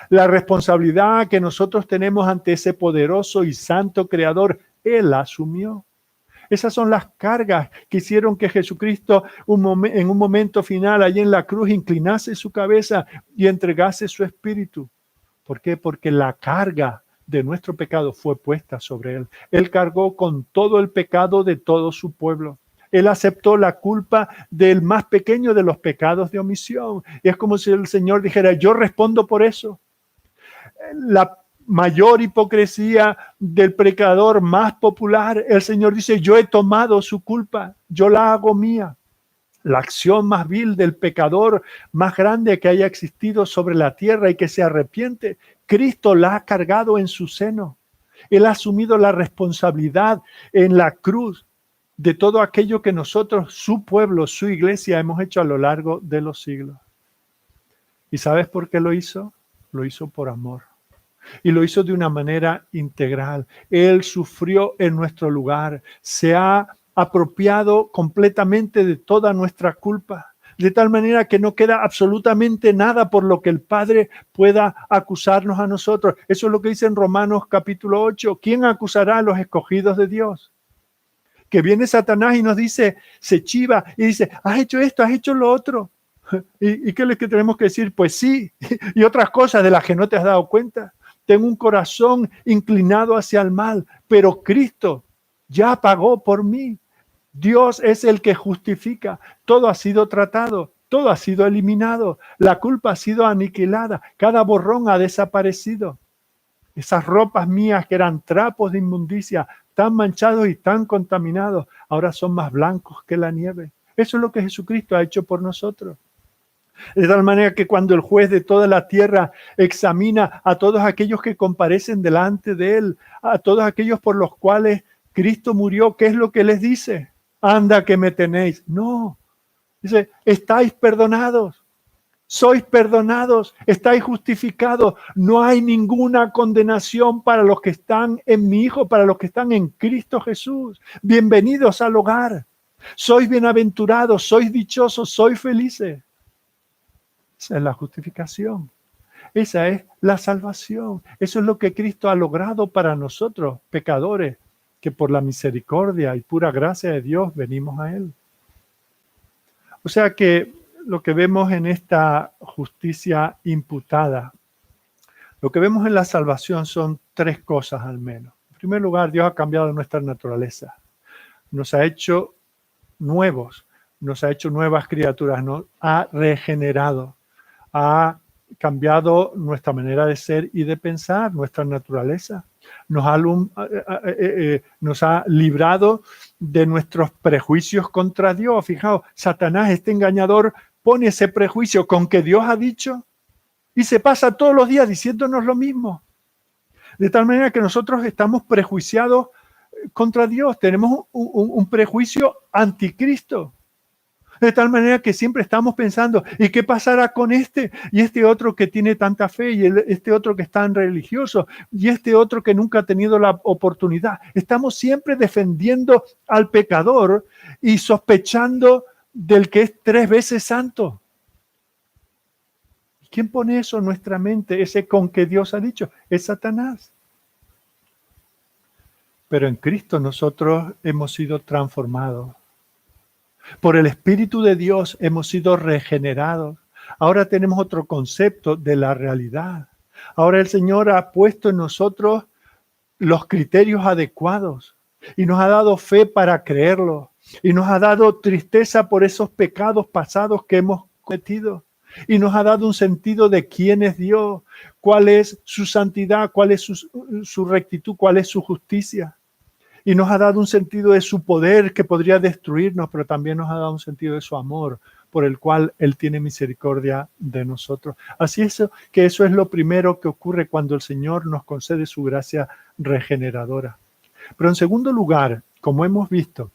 La responsabilidad que nosotros tenemos ante ese poderoso y santo Creador, Él la asumió. Esas son las cargas que hicieron que Jesucristo en un momento final allí en la cruz inclinase su cabeza y entregase su espíritu. ¿Por qué? Porque la carga de nuestro pecado fue puesta sobre Él. Él cargó con todo el pecado de todo su pueblo. Él aceptó la culpa del más pequeño de los pecados de omisión. Y es como si el Señor dijera, yo respondo por eso. La mayor hipocresía del pecador más popular, el Señor dice, yo he tomado su culpa, yo la hago mía. La acción más vil del pecador más grande que haya existido sobre la tierra y que se arrepiente, Cristo la ha cargado en su seno. Él ha asumido la responsabilidad en la cruz de todo aquello que nosotros, su pueblo, su iglesia, hemos hecho a lo largo de los siglos. ¿Y sabes por qué lo hizo? Lo hizo por amor. Y lo hizo de una manera integral. Él sufrió en nuestro lugar. Se ha apropiado completamente de toda nuestra culpa. De tal manera que no queda absolutamente nada por lo que el Padre pueda acusarnos a nosotros. Eso es lo que dice en Romanos capítulo 8. ¿Quién acusará a los escogidos de Dios? Que viene Satanás y nos dice, se chiva y dice, has hecho esto, has hecho lo otro. ¿Y qué es lo que tenemos que decir? Pues sí, y otras cosas de las que no te has dado cuenta. Tengo un corazón inclinado hacia el mal, pero Cristo ya pagó por mí. Dios es el que justifica. Todo ha sido tratado, todo ha sido eliminado. La culpa ha sido aniquilada, cada borrón ha desaparecido. Esas ropas mías que eran trapos de inmundicia, tan manchados y tan contaminados, ahora son más blancos que la nieve. Eso es lo que Jesucristo ha hecho por nosotros. De tal manera que cuando el juez de toda la tierra examina a todos aquellos que comparecen delante de él, a todos aquellos por los cuales Cristo murió, ¿qué es lo que les dice? Anda que me tenéis. No, dice, estáis perdonados, sois perdonados, estáis justificados. No hay ninguna condenación para los que están en mi Hijo, para los que están en Cristo Jesús. Bienvenidos al hogar. Sois bienaventurados, sois dichosos, sois felices. Esa es la justificación. Esa es la salvación. Eso es lo que Cristo ha logrado para nosotros, pecadores, que por la misericordia y pura gracia de Dios venimos a Él. O sea que lo que vemos en esta justicia imputada, lo que vemos en la salvación son tres cosas al menos. En primer lugar, Dios ha cambiado nuestra naturaleza. Nos ha hecho nuevos, nos ha hecho nuevas criaturas, nos ha regenerado. Ha cambiado nuestra manera de ser y de pensar, nuestra naturaleza. Nos ha librado de nuestros prejuicios contra Dios. Fijaos, Satanás, este engañador, pone ese prejuicio con que Dios ha dicho y se pasa todos los días diciéndonos lo mismo. De tal manera que nosotros estamos prejuiciados contra Dios, tenemos un prejuicio anticristo. De tal manera que siempre estamos pensando, ¿y qué pasará con este? Y este otro que tiene tanta fe, y este otro que es tan religioso, y este otro que nunca ha tenido la oportunidad. Estamos siempre defendiendo al pecador y sospechando del que es 3 veces santo. ¿Quién pone eso en nuestra mente? Ese con que Dios ha dicho, es Satanás. Pero en Cristo nosotros hemos sido transformados. Por el Espíritu de Dios hemos sido regenerados. Ahora tenemos otro concepto de la realidad. Ahora el Señor ha puesto en nosotros los criterios adecuados y nos ha dado fe para creerlo. Y nos ha dado tristeza por esos pecados pasados que hemos cometido. Y nos ha dado un sentido de quién es Dios, cuál es su santidad, cuál es su rectitud, cuál es su justicia. Y nos ha dado un sentido de su poder que podría destruirnos, pero también nos ha dado un sentido de su amor, por el cual Él tiene misericordia de nosotros. Así es que eso es lo primero que ocurre cuando el Señor nos concede su gracia regeneradora. Pero en segundo lugar, como hemos visto,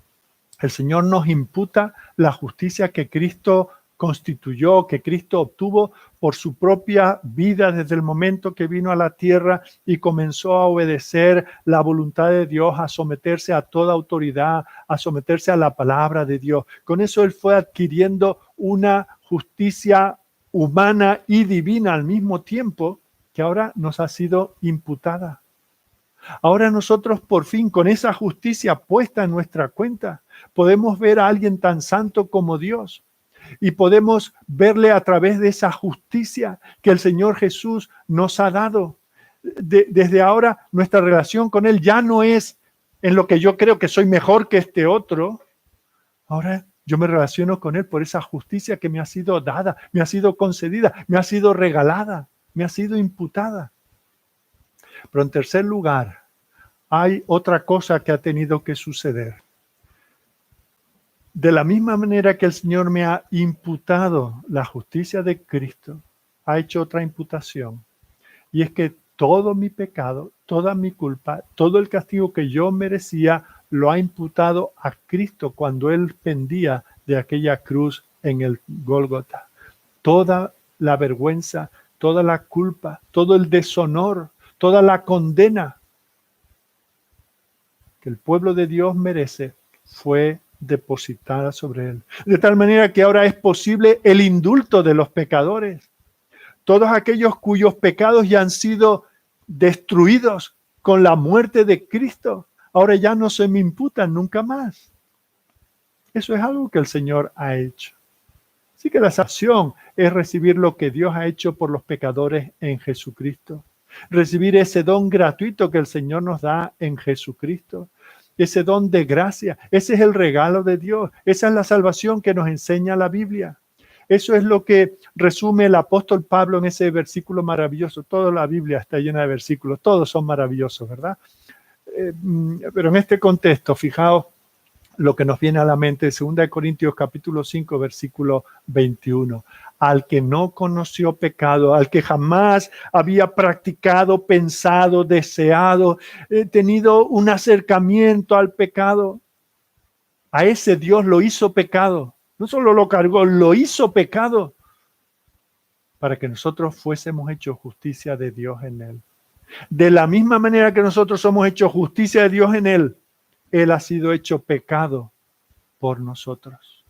el Señor nos imputa la justicia que Cristo constituyó, que Cristo obtuvo por su propia vida desde el momento que vino a la tierra y comenzó a obedecer la voluntad de Dios, a someterse a toda autoridad, a someterse a la palabra de Dios. Con eso Él fue adquiriendo una justicia humana y divina al mismo tiempo que ahora nos ha sido imputada. Ahora nosotros por fin, con esa justicia puesta en nuestra cuenta, podemos ver a alguien tan santo como Dios. Y podemos verle a través de esa justicia que el Señor Jesús nos ha dado. Desde ahora nuestra relación con Él ya no es en lo que yo creo que soy mejor que este otro. Ahora yo me relaciono con Él por esa justicia que me ha sido dada, me ha sido concedida, me ha sido regalada, me ha sido imputada. Pero en tercer lugar, hay otra cosa que ha tenido que suceder. De la misma manera que el Señor me ha imputado la justicia de Cristo, ha hecho otra imputación. Y es que todo mi pecado, toda mi culpa, todo el castigo que yo merecía, lo ha imputado a Cristo cuando Él pendía de aquella cruz en el Gólgota. Toda la vergüenza, toda la culpa, todo el deshonor, toda la condena que el pueblo de Dios merece fue depositada sobre Él. De tal manera que ahora es posible el indulto de los pecadores. Todos aquellos cuyos pecados ya han sido destruidos con la muerte de Cristo, ahora ya no se me imputan nunca más. Eso es algo que el Señor ha hecho. Así que la salvación es recibir lo que Dios ha hecho por los pecadores en Jesucristo. Recibir ese don gratuito que el Señor nos da en Jesucristo. Ese don de gracia, ese es el regalo de Dios. Esa es la salvación que nos enseña la Biblia. Eso es lo que resume el apóstol Pablo en ese versículo maravilloso. Toda la Biblia está llena de versículos, todos son maravillosos, ¿verdad? Pero en este contexto, fijaos lo que nos viene a la mente, 2 Corintios capítulo 5, versículo 21. Al que no conoció pecado, al que jamás había practicado, pensado, deseado, tenido un acercamiento al pecado, a ese Dios lo hizo pecado. No solo lo cargó, lo hizo pecado para que nosotros fuésemos hechos justicia de Dios en Él. De la misma manera que nosotros somos hechos justicia de Dios en Él, Él ha sido hecho pecado por nosotros.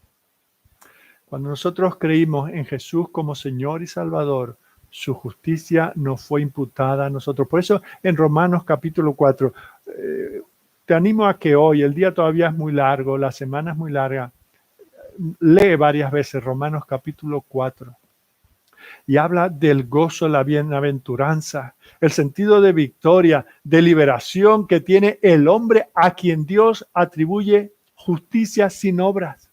Cuando nosotros creímos en Jesús como Señor y Salvador, su justicia nos fue imputada a nosotros. Por eso en Romanos capítulo 4, te animo a que hoy, el día todavía es muy largo, la semana es muy larga, lee varias veces Romanos capítulo 4 y habla del gozo, la bienaventuranza, el sentido de victoria, de liberación que tiene el hombre a quien Dios atribuye justicia sin obras.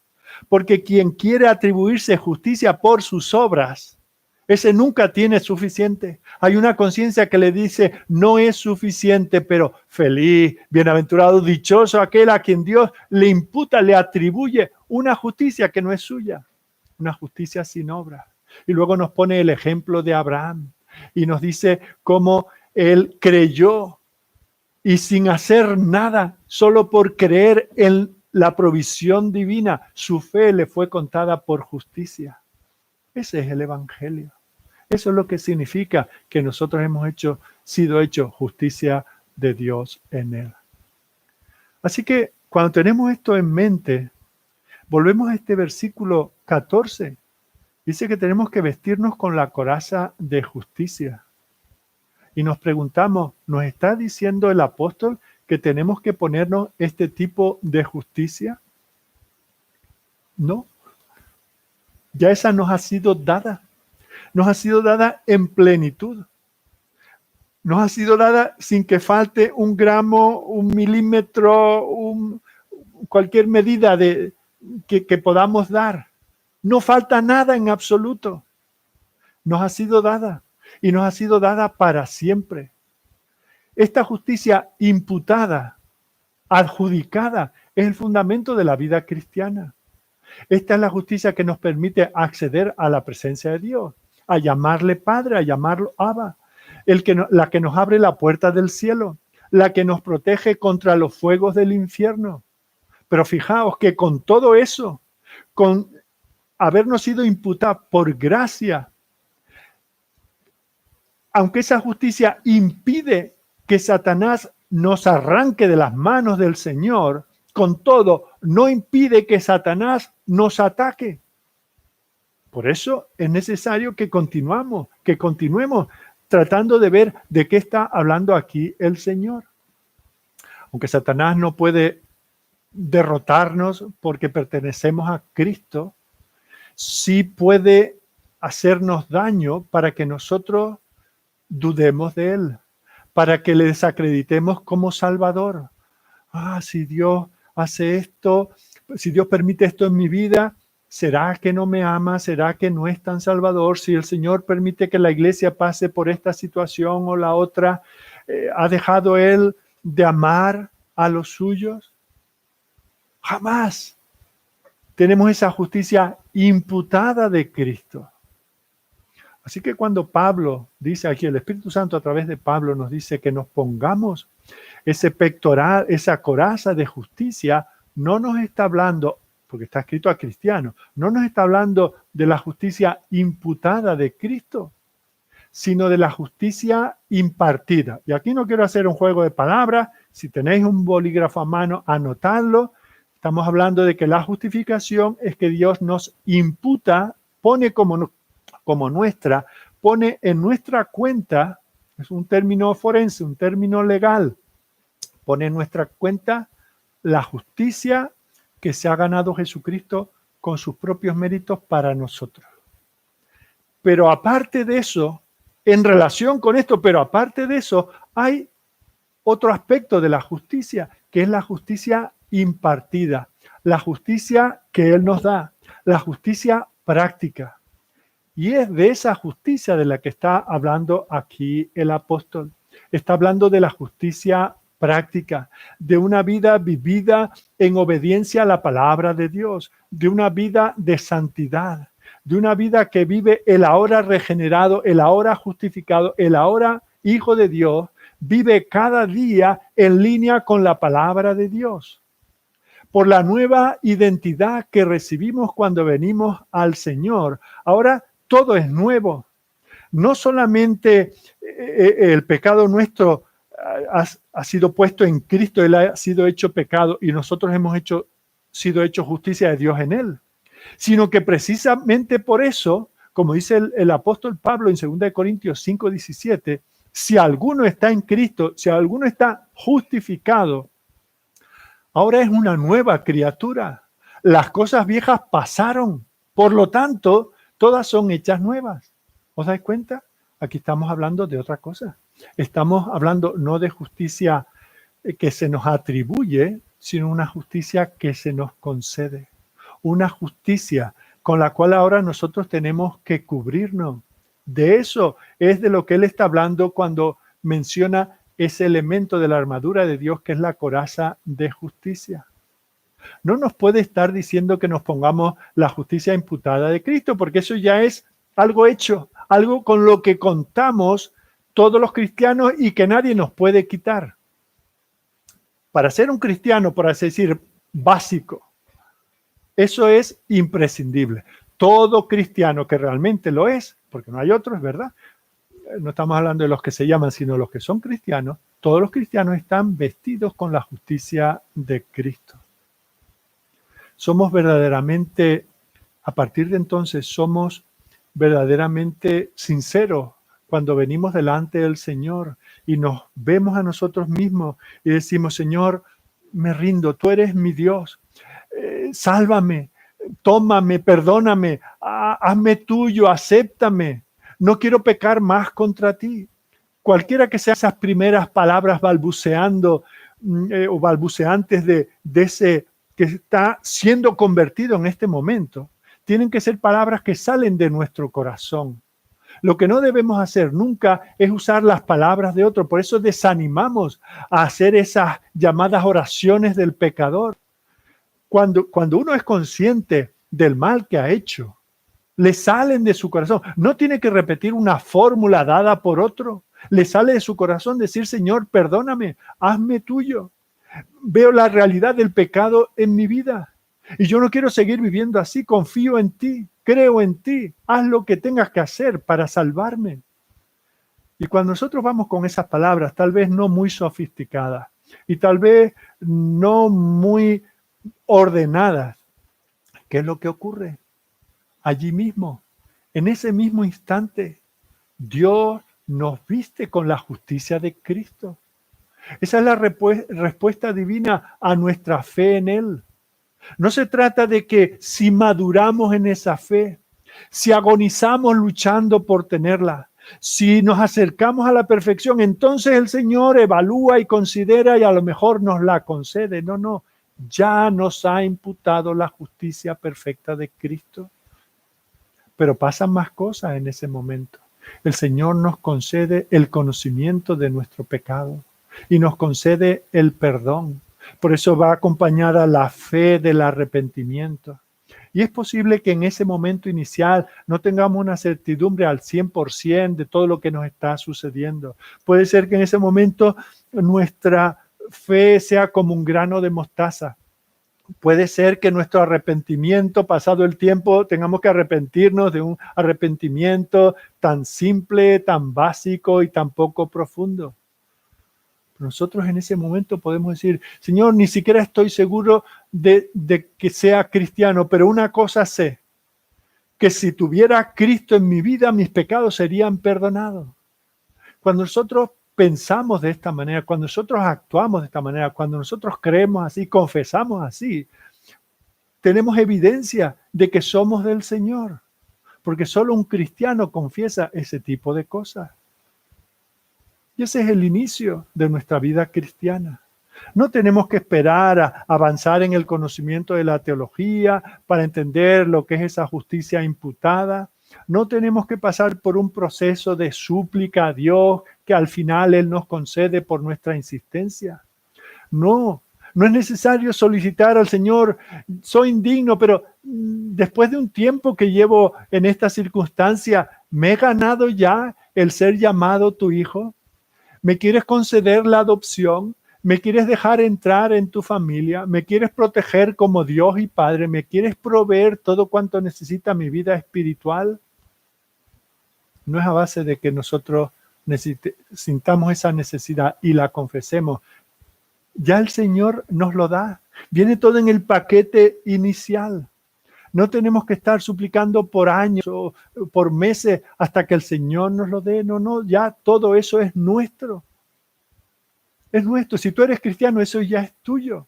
Porque quien quiere atribuirse justicia por sus obras, ese nunca tiene suficiente. Hay una conciencia que le dice, no es suficiente, pero feliz, bienaventurado, dichoso aquel a quien Dios le imputa, le atribuye una justicia que no es suya. una justicia sin obras. Y luego nos pone el ejemplo de Abraham y nos dice cómo él creyó y sin hacer nada, solo por creer en la provisión divina, su fe le fue contada por justicia. Ese es el Evangelio. Eso es lo que significa que nosotros hemos sido hechos justicia de Dios en él. Así que cuando tenemos esto en mente, volvemos a este versículo 14. Dice que tenemos que vestirnos con la coraza de justicia. Y nos preguntamos, ¿nos está diciendo el apóstol que tenemos que ponernos este tipo de justicia? No. Ya esa nos ha sido dada. Nos ha sido dada en plenitud. Nos ha sido dada sin que falte un gramo, un milímetro, cualquier medida que podamos dar. No falta nada en absoluto. Nos ha sido dada y nos ha sido dada para siempre. Esta justicia imputada, adjudicada, es el fundamento de la vida cristiana. Esta es la justicia que nos permite acceder a la presencia de Dios, a llamarle Padre, a llamarlo Abba, la que nos abre la puerta del cielo, la que nos protege contra los fuegos del infierno. Pero fijaos que con todo eso, con habernos sido imputada por gracia, aunque esa justicia impide que Satanás nos arranque de las manos del Señor, con todo, no impide que Satanás nos ataque. Por eso es necesario que continuemos tratando de ver de qué está hablando aquí el Señor. Aunque Satanás no puede derrotarnos porque pertenecemos a Cristo, sí puede hacernos daño para que nosotros dudemos de Él, para que le desacreditemos como Salvador. Si Dios hace esto, si Dios permite esto en mi vida, ¿será que no me ama? ¿Será que no es tan Salvador? Si el Señor permite que la iglesia pase por esta situación o la otra, ¿ha dejado Él de amar a los suyos? Jamás. Tenemos esa justicia imputada de Cristo. Así que cuando Pablo dice aquí, el Espíritu Santo a través de Pablo nos dice que nos pongamos ese pectoral, esa coraza de justicia, no nos está hablando, porque está escrito a cristianos, no nos está hablando de la justicia imputada de Cristo, sino de la justicia impartida. Y aquí no quiero hacer un juego de palabras, si tenéis un bolígrafo a mano, anotadlo. Estamos hablando de que la justificación es que Dios nos imputa, pone pone en nuestra cuenta, es un término forense, un término legal, pone en nuestra cuenta la justicia que se ha ganado Jesucristo con sus propios méritos para nosotros. Pero aparte de eso, en relación con esto, pero aparte de eso, hay otro aspecto de la justicia, que es la justicia impartida, la justicia que Él nos da, la justicia práctica. Y es de esa justicia de la que está hablando aquí el apóstol. Está hablando de la justicia práctica, de una vida vivida en obediencia a la palabra de Dios, de una vida de santidad, de una vida que vive el ahora regenerado, el ahora justificado, el ahora hijo de Dios, vive cada día en línea con la palabra de Dios. Por la nueva identidad que recibimos cuando venimos al Señor, ahora todo es nuevo. No solamente el pecado nuestro ha sido puesto en Cristo, Él ha sido hecho pecado y nosotros hemos sido hechos justicia de Dios en Él, sino que precisamente por eso, como dice el apóstol Pablo en 2 Corintios 5:17, si alguno está en Cristo, si alguno está justificado, ahora es una nueva criatura. Las cosas viejas pasaron, por lo tanto, todas son hechas nuevas. ¿Os dais cuenta? Aquí estamos hablando de otra cosa. Estamos hablando no de justicia que se nos atribuye, sino una justicia que se nos concede. Una justicia con la cual ahora nosotros tenemos que cubrirnos. De eso es de lo que él está hablando cuando menciona ese elemento de la armadura de Dios que es la coraza de justicia. No nos puede estar diciendo que nos pongamos la justicia imputada de Cristo, porque eso ya es algo hecho, algo con lo que contamos todos los cristianos y que nadie nos puede quitar. Para ser un cristiano, por así decir, básico, eso es imprescindible. Todo cristiano que realmente lo es, porque no hay otros, ¿verdad? No estamos hablando de los que se llaman, sino los que son cristianos. Todos los cristianos están vestidos con la justicia de Cristo. Somos verdaderamente, a partir de entonces, somos verdaderamente sinceros cuando venimos delante del Señor y nos vemos a nosotros mismos y decimos, Señor, me rindo, tú eres mi Dios, sálvame, tómame, perdóname, hazme tuyo, acéptame, no quiero pecar más contra ti. Cualquiera que sean esas primeras palabras balbuceando o balbuceantes de ese que está siendo convertido en este momento, tienen que ser palabras que salen de nuestro corazón. Lo que no debemos hacer nunca es usar las palabras de otro. Por eso desanimamos a hacer esas llamadas oraciones del pecador. Cuando uno es consciente del mal que ha hecho, le salen de su corazón. No tiene que repetir una fórmula dada por otro. Le sale de su corazón decir, Señor, perdóname, hazme tuyo. Veo la realidad del pecado en mi vida y yo no quiero seguir viviendo así. Confío en ti, creo en ti, haz lo que tengas que hacer para salvarme. Y cuando nosotros vamos con esas palabras, tal vez no muy sofisticadas y tal vez no muy ordenadas, ¿qué es lo que ocurre? Allí mismo, en ese mismo instante, Dios nos viste con la justicia de Cristo. Esa es la respuesta divina a nuestra fe en Él. No se trata de que si maduramos en esa fe, si agonizamos luchando por tenerla, si nos acercamos a la perfección, entonces el Señor evalúa y considera y a lo mejor nos la concede. No, ya nos ha imputado la justicia perfecta de Cristo. Pero pasan más cosas en ese momento. El Señor nos concede el conocimiento de nuestro pecado y nos concede el perdón. Por eso va acompañada la fe del arrepentimiento. Y es posible que en ese momento inicial no tengamos una certidumbre al 100% de todo lo que nos está sucediendo. Puede ser que en ese momento nuestra fe sea como un grano de mostaza. Puede ser que nuestro arrepentimiento, pasado el tiempo, tengamos que arrepentirnos de un arrepentimiento tan simple, tan básico y tan poco profundo. Nosotros en ese momento podemos decir, Señor, ni siquiera estoy seguro de que sea cristiano, pero una cosa sé, que si tuviera Cristo en mi vida, mis pecados serían perdonados. Cuando nosotros pensamos de esta manera, cuando nosotros actuamos de esta manera, cuando nosotros creemos así, confesamos así, tenemos evidencia de que somos del Señor, porque solo un cristiano confiesa ese tipo de cosas. Y ese es el inicio de nuestra vida cristiana. No tenemos que esperar a avanzar en el conocimiento de la teología para entender lo que es esa justicia imputada. No tenemos que pasar por un proceso de súplica a Dios que al final Él nos concede por nuestra insistencia. No es necesario solicitar al Señor, soy indigno, pero después de un tiempo que llevo en esta circunstancia, ¿me he ganado ya el ser llamado tu hijo? ¿Me quieres conceder la adopción? ¿Me quieres dejar entrar en tu familia? ¿Me quieres proteger como Dios y Padre? ¿Me quieres proveer todo cuanto necesita mi vida espiritual? No es a base de que nosotros sintamos esa necesidad y la confesemos. Ya el Señor nos lo da. Viene todo en el paquete inicial. No tenemos que estar suplicando por años o por meses hasta que el Señor nos lo dé. No, ya todo eso es nuestro. Es nuestro. Si tú eres cristiano, eso ya es tuyo.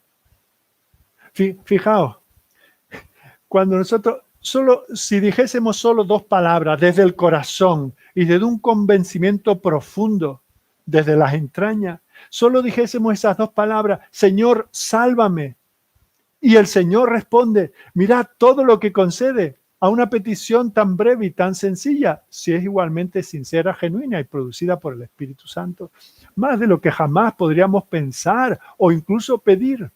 Fijaos, cuando nosotros, si dijésemos solo dos palabras desde el corazón y desde un convencimiento profundo, desde las entrañas, solo dijésemos esas dos palabras, Señor, sálvame. Y el Señor responde, mira todo lo que concede a una petición tan breve y tan sencilla, si es igualmente sincera, genuina y producida por el Espíritu Santo, más de lo que jamás podríamos pensar o incluso pedir.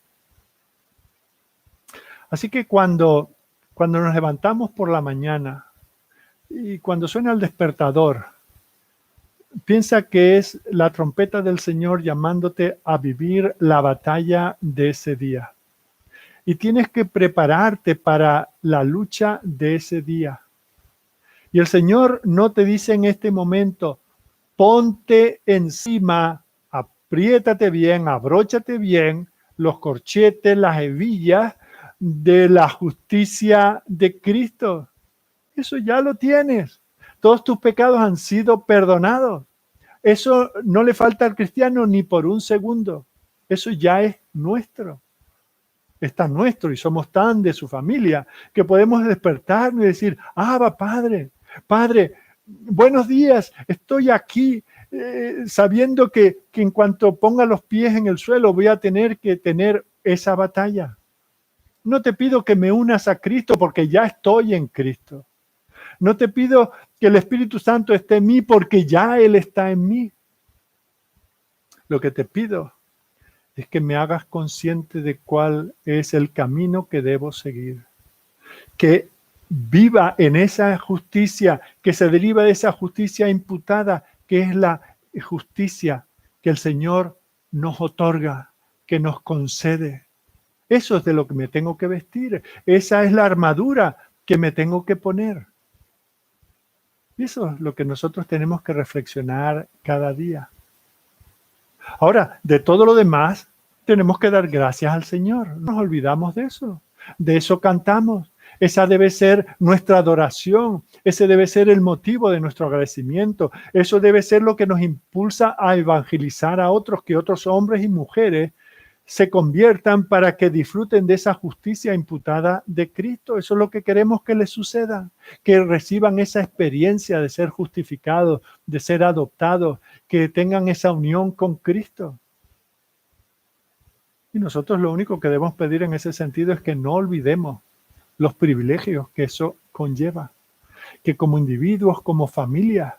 Así que cuando nos levantamos por la mañana y cuando suena el despertador, piensa que es la trompeta del Señor llamándote a vivir la batalla de ese día. Y tienes que prepararte para la lucha de ese día. Y el Señor no te dice en este momento, ponte encima, apriétate bien, abróchate bien los corchetes, las hebillas de la justicia de Cristo. Eso ya lo tienes. Todos tus pecados han sido perdonados. Eso no le falta al cristiano ni por un segundo. Eso ya es nuestro. Está nuestro y somos tan de su familia que podemos despertarnos y decir, Abba, Padre, Padre, buenos días, estoy aquí sabiendo que en cuanto ponga los pies en el suelo voy a tener que tener esa batalla. No te pido que me unas a Cristo porque ya estoy en Cristo. No te pido que el Espíritu Santo esté en mí porque ya Él está en mí. Lo que te pido es que me hagas consciente de cuál es el camino que debo seguir. Que viva en esa justicia, que se deriva de esa justicia imputada, que es la justicia que el Señor nos otorga, que nos concede. Eso es de lo que me tengo que vestir. Esa es la armadura que me tengo que poner. Y eso es lo que nosotros tenemos que reflexionar cada día. Ahora, de todo lo demás, tenemos que dar gracias al Señor. No nos olvidamos de eso. De eso cantamos. Esa debe ser nuestra adoración. Ese debe ser el motivo de nuestro agradecimiento. Eso debe ser lo que nos impulsa a evangelizar a otros, que otros hombres y mujeres se conviertan para que disfruten de esa justicia imputada de Cristo. Eso es lo que queremos que les suceda, que reciban esa experiencia de ser justificados, de ser adoptados, que tengan esa unión con Cristo. Y nosotros lo único que debemos pedir en ese sentido es que no olvidemos los privilegios que eso conlleva, que como individuos, como familia,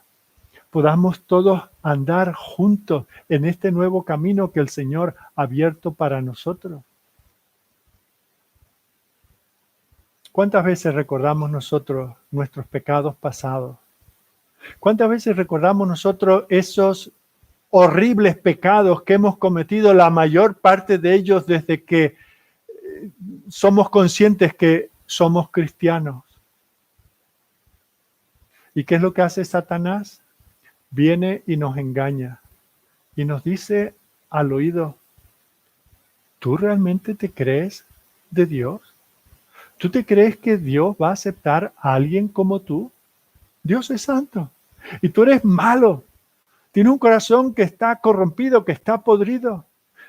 podamos todos andar juntos en este nuevo camino que el Señor ha abierto para nosotros. ¿Cuántas veces recordamos nosotros nuestros pecados pasados? ¿Cuántas veces recordamos nosotros esos horribles pecados que hemos cometido, la mayor parte de ellos desde que somos conscientes que somos cristianos? ¿Y qué es lo que hace Satanás? Viene y nos engaña y nos dice al oído, ¿tú realmente te crees de Dios? ¿Tú te crees que Dios va a aceptar a alguien como tú? Dios es santo y tú eres malo. Tienes un corazón que está corrompido, que está podrido.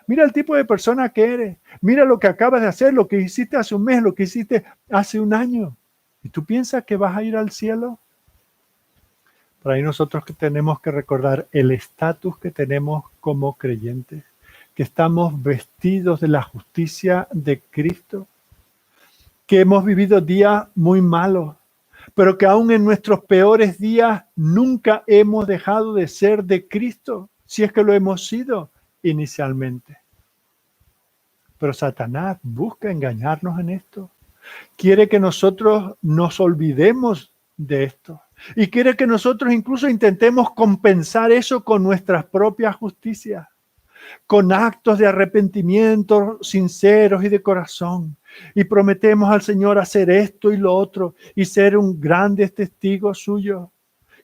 Mira el tipo de persona que eres. Mira lo que acabas de hacer, lo que hiciste hace un mes, lo que hiciste hace un año. ¿Y tú piensas que vas a ir al cielo? Por ahí nosotros que tenemos que recordar el estatus que tenemos como creyentes, que estamos vestidos de la justicia de Cristo, que hemos vivido días muy malos, pero que aún en nuestros peores días nunca hemos dejado de ser de Cristo, si es que lo hemos sido inicialmente. Pero Satanás busca engañarnos en esto. Quiere que nosotros nos olvidemos de esto. Y quiere que nosotros incluso intentemos compensar eso con nuestras propias justicias, con actos de arrepentimiento sinceros y de corazón. Y prometemos al Señor hacer esto y lo otro y ser un grande testigo suyo.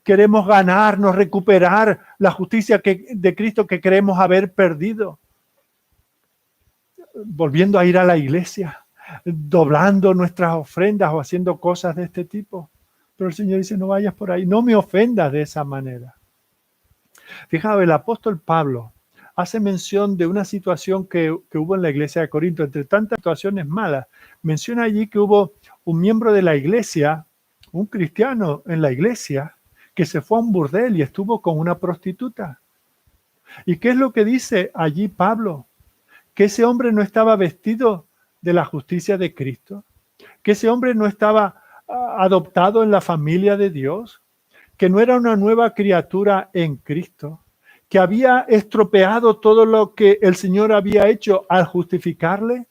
Queremos ganarnos, recuperar la justicia de Cristo que creemos haber perdido. Volviendo a ir a la iglesia, doblando nuestras ofrendas o haciendo cosas de este tipo. Pero el Señor dice, no vayas por ahí, no me ofendas de esa manera. Fijaos, el apóstol Pablo hace mención de una situación que hubo en la iglesia de Corinto, entre tantas situaciones malas. Menciona allí que hubo un miembro de la iglesia, un cristiano en la iglesia, que se fue a un burdel y estuvo con una prostituta. ¿Y qué es lo que dice allí Pablo? Que ese hombre no estaba vestido de la justicia de Cristo, que ese hombre no estaba adoptado en la familia de Dios, que no era una nueva criatura en Cristo, que había estropeado todo lo que el Señor había hecho al justificarle.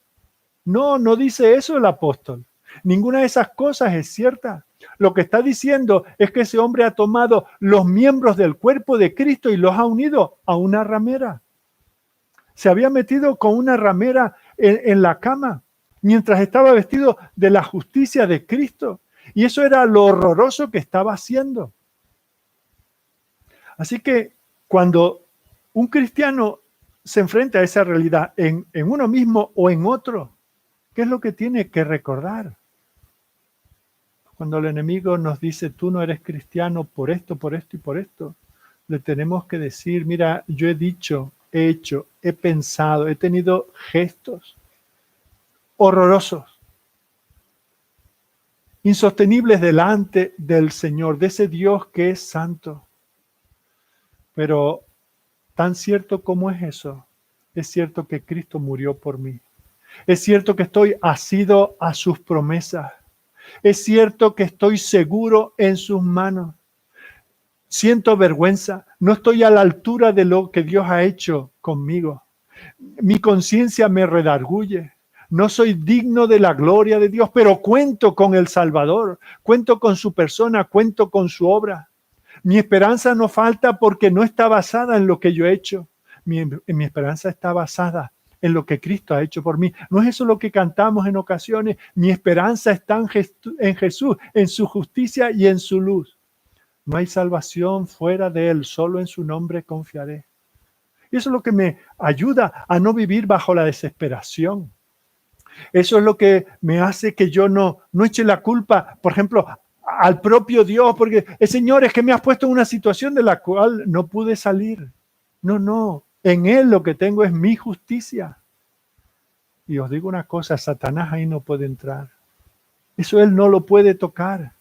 No, no dice eso el apóstol. Ninguna de esas cosas es cierta. Lo que está diciendo es que ese hombre ha tomado los miembros del cuerpo de Cristo y los ha unido a una ramera. Se había metido con una ramera en la cama mientras estaba vestido de la justicia de Cristo. Y eso era lo horroroso que estaba haciendo. Así que cuando un cristiano se enfrenta a esa realidad en uno mismo o en otro, ¿qué es lo que tiene que recordar? Cuando el enemigo nos dice, tú no eres cristiano por esto y por esto, le tenemos que decir, mira, yo he dicho, he hecho, he pensado, he tenido gestos horrorosos, insostenibles delante del Señor, de ese Dios que es santo. Pero tan cierto como es eso, es cierto que Cristo murió por mí. Es cierto que estoy asido a sus promesas. Es cierto que estoy seguro en sus manos. Siento vergüenza. No estoy a la altura de lo que Dios ha hecho conmigo. Mi conciencia me redarguye. No soy digno de la gloria de Dios, pero cuento con el Salvador. Cuento con su persona, cuento con su obra. Mi esperanza no falta porque no está basada en lo que yo he hecho. Mi esperanza está basada en lo que Cristo ha hecho por mí. ¿No es eso lo que cantamos en ocasiones? Mi esperanza está en Jesús, en su justicia y en su luz. No hay salvación fuera de Él, solo en su nombre confiaré. Y eso es lo que me ayuda a no vivir bajo la desesperación. Eso es lo que me hace que yo no eche la culpa, por ejemplo, al propio Dios, porque el Señor es que me has puesto en una situación de la cual no pude salir. No, en Él lo que tengo es mi justicia. Y os digo una cosa, Satanás ahí no puede entrar. Eso Él no lo puede tocar.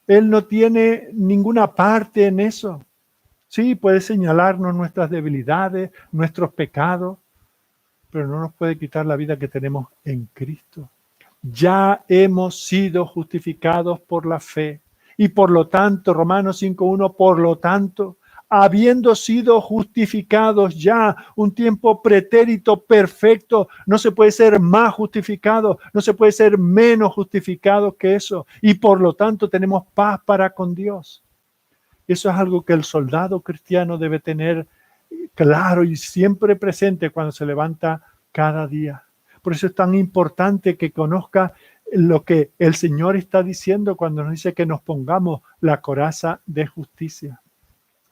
Él no tiene ninguna parte en eso. Sí, puede señalarnos nuestras debilidades, nuestros pecados, pero no nos puede quitar la vida que tenemos en Cristo. Ya hemos sido justificados por la fe. Y por lo tanto, Romanos 5:1, por lo tanto, habiendo sido justificados ya un tiempo pretérito perfecto, no se puede ser más justificado, no se puede ser menos justificado que eso. Y por lo tanto tenemos paz para con Dios. Eso es algo que el soldado cristiano debe tener claro y siempre presente cuando se levanta cada día. Por eso es tan importante que conozca lo que el Señor está diciendo cuando nos dice que nos pongamos la coraza de justicia.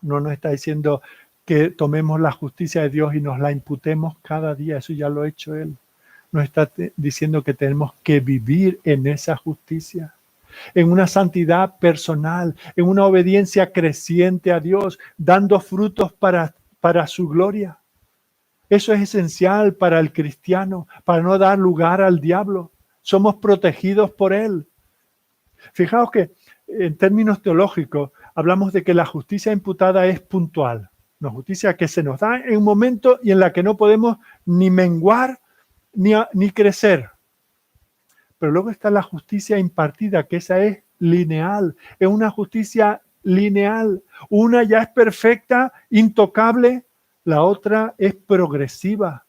No nos está diciendo que tomemos la justicia de Dios y nos la imputemos cada día. Eso ya lo ha hecho Él. Nos está diciendo que tenemos que vivir en esa justicia, en una santidad personal, en una obediencia creciente a Dios, dando frutos para su gloria. Eso es esencial para el cristiano, para no dar lugar al diablo. Somos protegidos por Él. Fijaos que en términos teológicos hablamos de que la justicia imputada es puntual. Una justicia que se nos da en un momento y en la que no podemos ni menguar ni crecer. Pero luego está la justicia impartida, que esa es lineal. Es una justicia lineal. Una ya es perfecta, intocable. La otra es progresiva,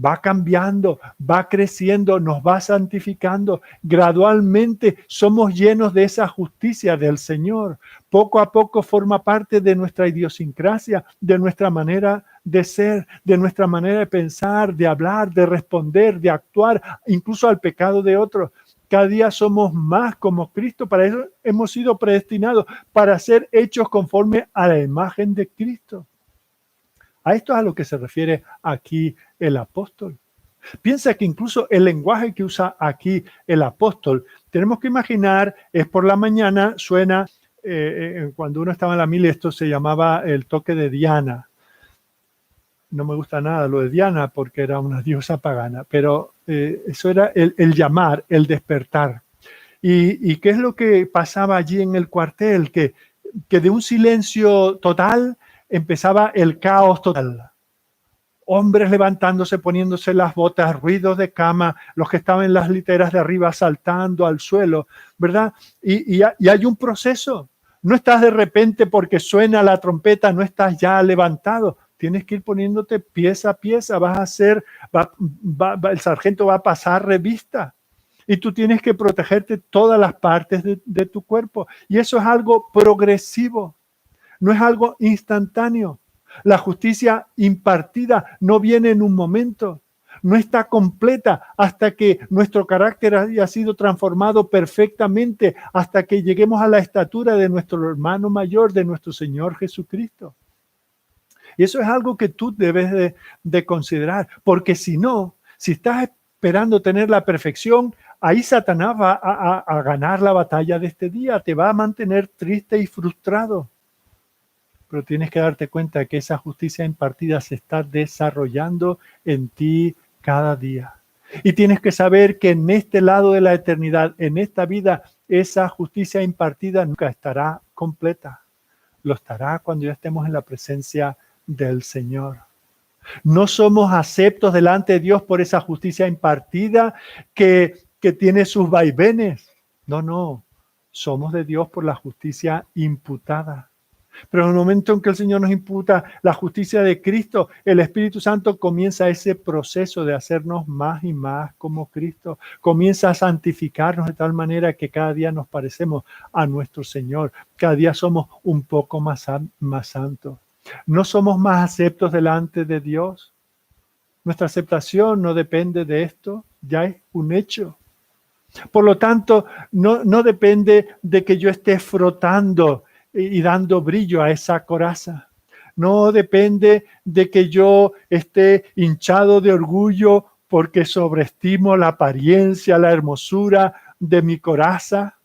va cambiando, va creciendo, nos va santificando. Gradualmente somos llenos de esa justicia del Señor. Poco a poco forma parte de nuestra idiosincrasia, de nuestra manera de ser, de nuestra manera de pensar, de hablar, de responder, de actuar, incluso al pecado de otros. Cada día somos más como Cristo. Para eso hemos sido predestinados, para ser hechos conforme a la imagen de Cristo. A esto es a lo que se refiere aquí el apóstol. Piensa que incluso el lenguaje que usa aquí el apóstol, tenemos que imaginar, es por la mañana, suena, cuando uno estaba en la mili, esto se llamaba el toque de Diana. No me gusta nada lo de Diana porque era una diosa pagana, pero eso era el llamar, el despertar. ¿Y qué es lo que pasaba allí en el cuartel? Que de un silencio total empezaba el caos total. Hombres levantándose, poniéndose las botas, ruidos de cama, los que estaban en las literas de arriba saltando al suelo, ¿verdad? Y hay un proceso. No estás de repente porque suena la trompeta, no estás ya levantado. tienes que ir poniéndote pieza a pieza. Vas a hacer, el sargento va a pasar revista. Y tú tienes que protegerte todas las partes de tu cuerpo. Y eso es algo progresivo, no es algo instantáneo. La justicia impartida no viene en un momento, no está completa hasta que nuestro carácter haya sido transformado perfectamente, hasta que lleguemos a la estatura de nuestro hermano mayor, de nuestro Señor Jesucristo. Y eso es algo que tú debes de considerar, porque si no, si estás esperando tener la perfección, ahí Satanás va a ganar la batalla de este día, te va a mantener triste y frustrado. Pero tienes que darte cuenta que esa justicia impartida se está desarrollando en ti cada día. Y tienes que saber que en este lado de la eternidad, en esta vida, esa justicia impartida nunca estará completa. Lo estará cuando ya estemos en la presencia del Señor. No somos aceptos delante de Dios por esa justicia impartida que tiene sus vaivenes. No. Somos de Dios por la justicia imputada. Pero en el momento en que el Señor nos imputa la justicia de Cristo, el Espíritu Santo comienza ese proceso de hacernos más y más como Cristo. Comienza a santificarnos de tal manera que cada día nos parecemos a nuestro Señor. Cada día somos un poco más santos. No somos más aceptos delante de Dios. Nuestra aceptación no depende de esto, ya es un hecho. Por lo tanto, no depende de que yo esté frotando y dando brillo a esa coraza. No depende de que yo esté hinchado de orgullo porque sobreestimo la apariencia, la hermosura de mi coraza.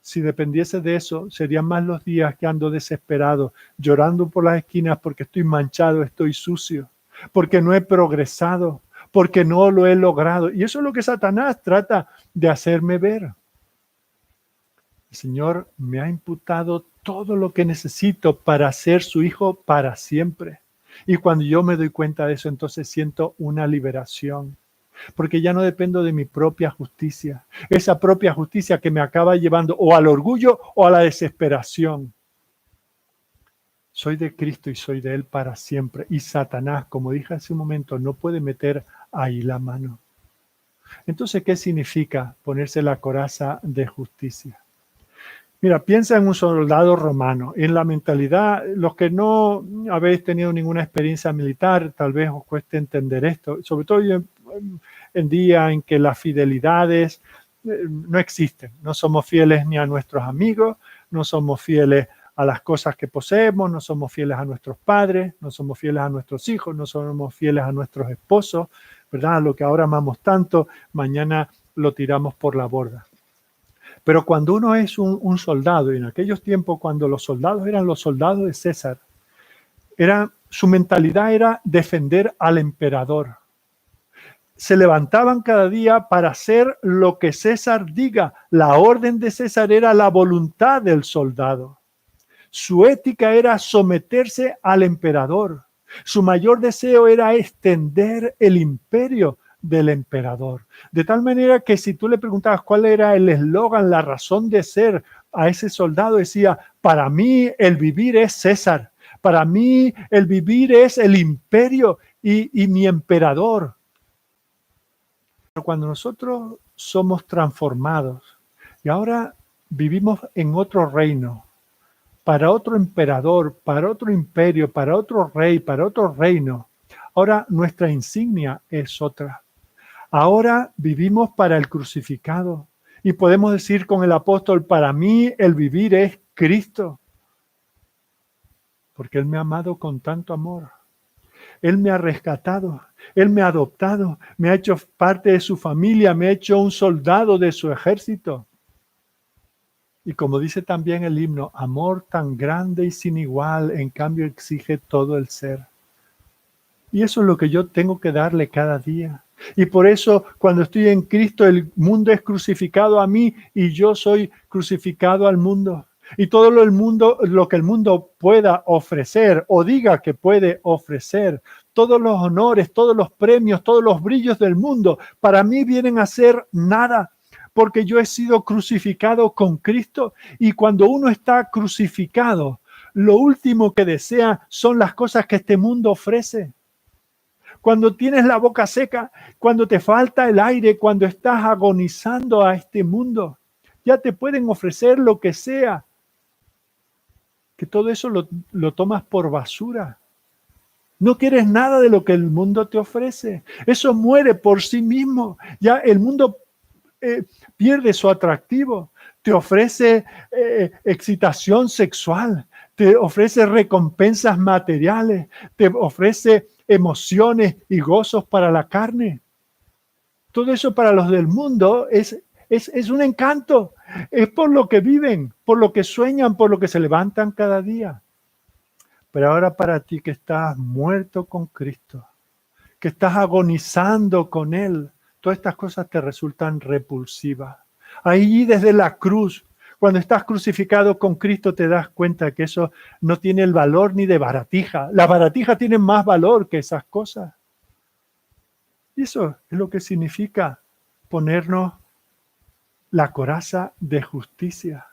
Si dependiese de eso, serían más los días que ando desesperado, llorando por las esquinas porque estoy manchado, estoy sucio, porque no he progresado, porque no lo he logrado. Y eso es lo que Satanás trata de hacerme ver. El Señor me ha imputado todo lo que necesito para ser su hijo para siempre. Y cuando yo me doy cuenta de eso, entonces siento una liberación. Porque ya no dependo de mi propia justicia. Esa propia justicia que me acaba llevando o al orgullo o a la desesperación. Soy de Cristo y soy de Él para siempre. Y Satanás, como dije hace un momento, no puede meter ahí la mano. Entonces, ¿qué significa ponerse la coraza de justicia? Mira, piensa en un soldado romano. En la mentalidad, los que no habéis tenido ninguna experiencia militar, tal vez os cueste entender esto, sobre todo en día en que las fidelidades no existen. No somos fieles ni a nuestros amigos, no somos fieles a las cosas que poseemos, no somos fieles a nuestros padres, no somos fieles a nuestros hijos, no somos fieles a nuestros esposos, ¿verdad? Lo que ahora amamos tanto, mañana lo tiramos por la borda. Pero cuando uno es un soldado, y en aquellos tiempos cuando los soldados eran los soldados de César, su mentalidad era defender al emperador. Se levantaban cada día para hacer lo que César diga. La orden de César era la voluntad del soldado. Su ética era someterse al emperador. Su mayor deseo era extender el imperio del emperador. De tal manera que si tú le preguntabas cuál era el eslogan, la razón de ser a ese soldado, decía, para mí el vivir es César, para mí el vivir es el imperio y mi emperador. Pero cuando nosotros somos transformados y ahora vivimos en otro reino, para otro emperador, para otro imperio, para otro rey, para otro reino, ahora nuestra insignia es otra. Ahora vivimos para el crucificado y podemos decir con el apóstol, para mí el vivir es Cristo, porque Él me ha amado con tanto amor. Él me ha rescatado, Él me ha adoptado, me ha hecho parte de su familia, me ha hecho un soldado de su ejército. Y como dice también el himno, amor tan grande y sin igual, en cambio exige todo el ser. Y eso es lo que yo tengo que darle cada día. Y por eso cuando estoy en Cristo, el mundo es crucificado a mí y yo soy crucificado al mundo. Y todo lo que el mundo pueda ofrecer o diga que puede ofrecer, todos los honores, todos los premios, todos los brillos del mundo, para mí vienen a ser nada, porque yo he sido crucificado con Cristo. Y cuando uno está crucificado, lo último que desea son las cosas que este mundo ofrece. Cuando tienes la boca seca, cuando te falta el aire, cuando estás agonizando a este mundo, ya te pueden ofrecer lo que sea. Que todo eso lo tomas por basura. No quieres nada de lo que el mundo te ofrece. Eso muere por sí mismo. Ya el mundo pierde su atractivo. Te ofrece excitación sexual. Te ofrece recompensas materiales. Te ofrece emociones y gozos para la carne. Todo eso para los del mundo es un encanto. Es por lo que viven, por lo que sueñan, por lo que se levantan cada día. Pero ahora para ti que estás muerto con Cristo, que estás agonizando con Él, todas estas cosas te resultan repulsivas. Ahí desde la cruz, cuando estás crucificado con Cristo, te das cuenta que eso no tiene el valor ni de baratija. Las baratijas tienen más valor que esas cosas. Y eso es lo que significa ponernos la coraza de justicia.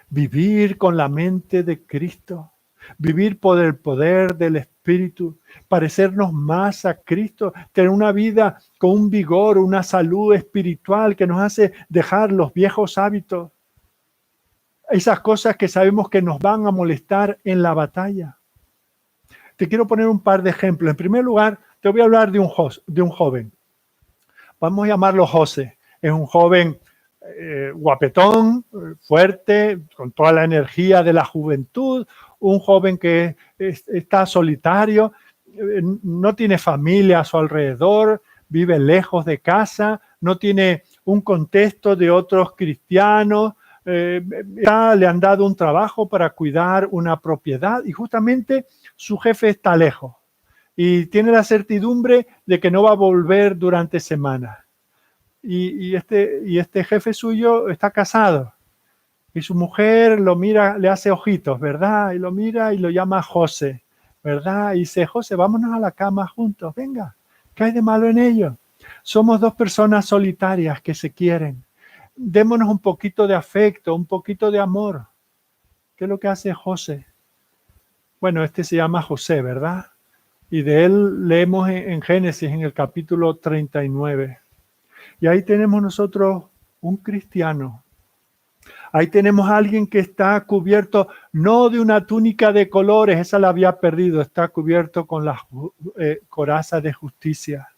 Vivir con la mente de Cristo. Vivir por el poder del Espíritu, parecernos más a Cristo, tener una vida con un vigor, una salud espiritual que nos hace dejar los viejos hábitos, esas cosas que sabemos que nos van a molestar en la batalla. Te quiero poner un par de ejemplos. En primer lugar, te voy a hablar de un joven. Vamos a llamarlo José. Es un joven guapetón, fuerte, con toda la energía de la juventud, un joven que está solitario, no tiene familia a su alrededor, vive lejos de casa, no tiene un contexto de otros cristianos, le han dado un trabajo para cuidar una propiedad y justamente su jefe está lejos y tiene la certidumbre de que no va a volver durante semanas. Y este jefe suyo está casado y su mujer lo mira, le hace ojitos, ¿verdad? Y lo mira y lo llama José, ¿verdad? Y dice, José, vámonos a la cama juntos, venga, ¿qué hay de malo en ello? Somos dos personas solitarias que se quieren. Démonos un poquito de afecto, un poquito de amor. ¿Qué es lo que hace José? Bueno, este se llama José, ¿verdad? Y de él leemos en Génesis, en el capítulo 39. Y ahí tenemos nosotros un cristiano. Ahí tenemos a alguien que está cubierto no de una túnica de colores, esa la había perdido, está cubierto con la coraza de justicia.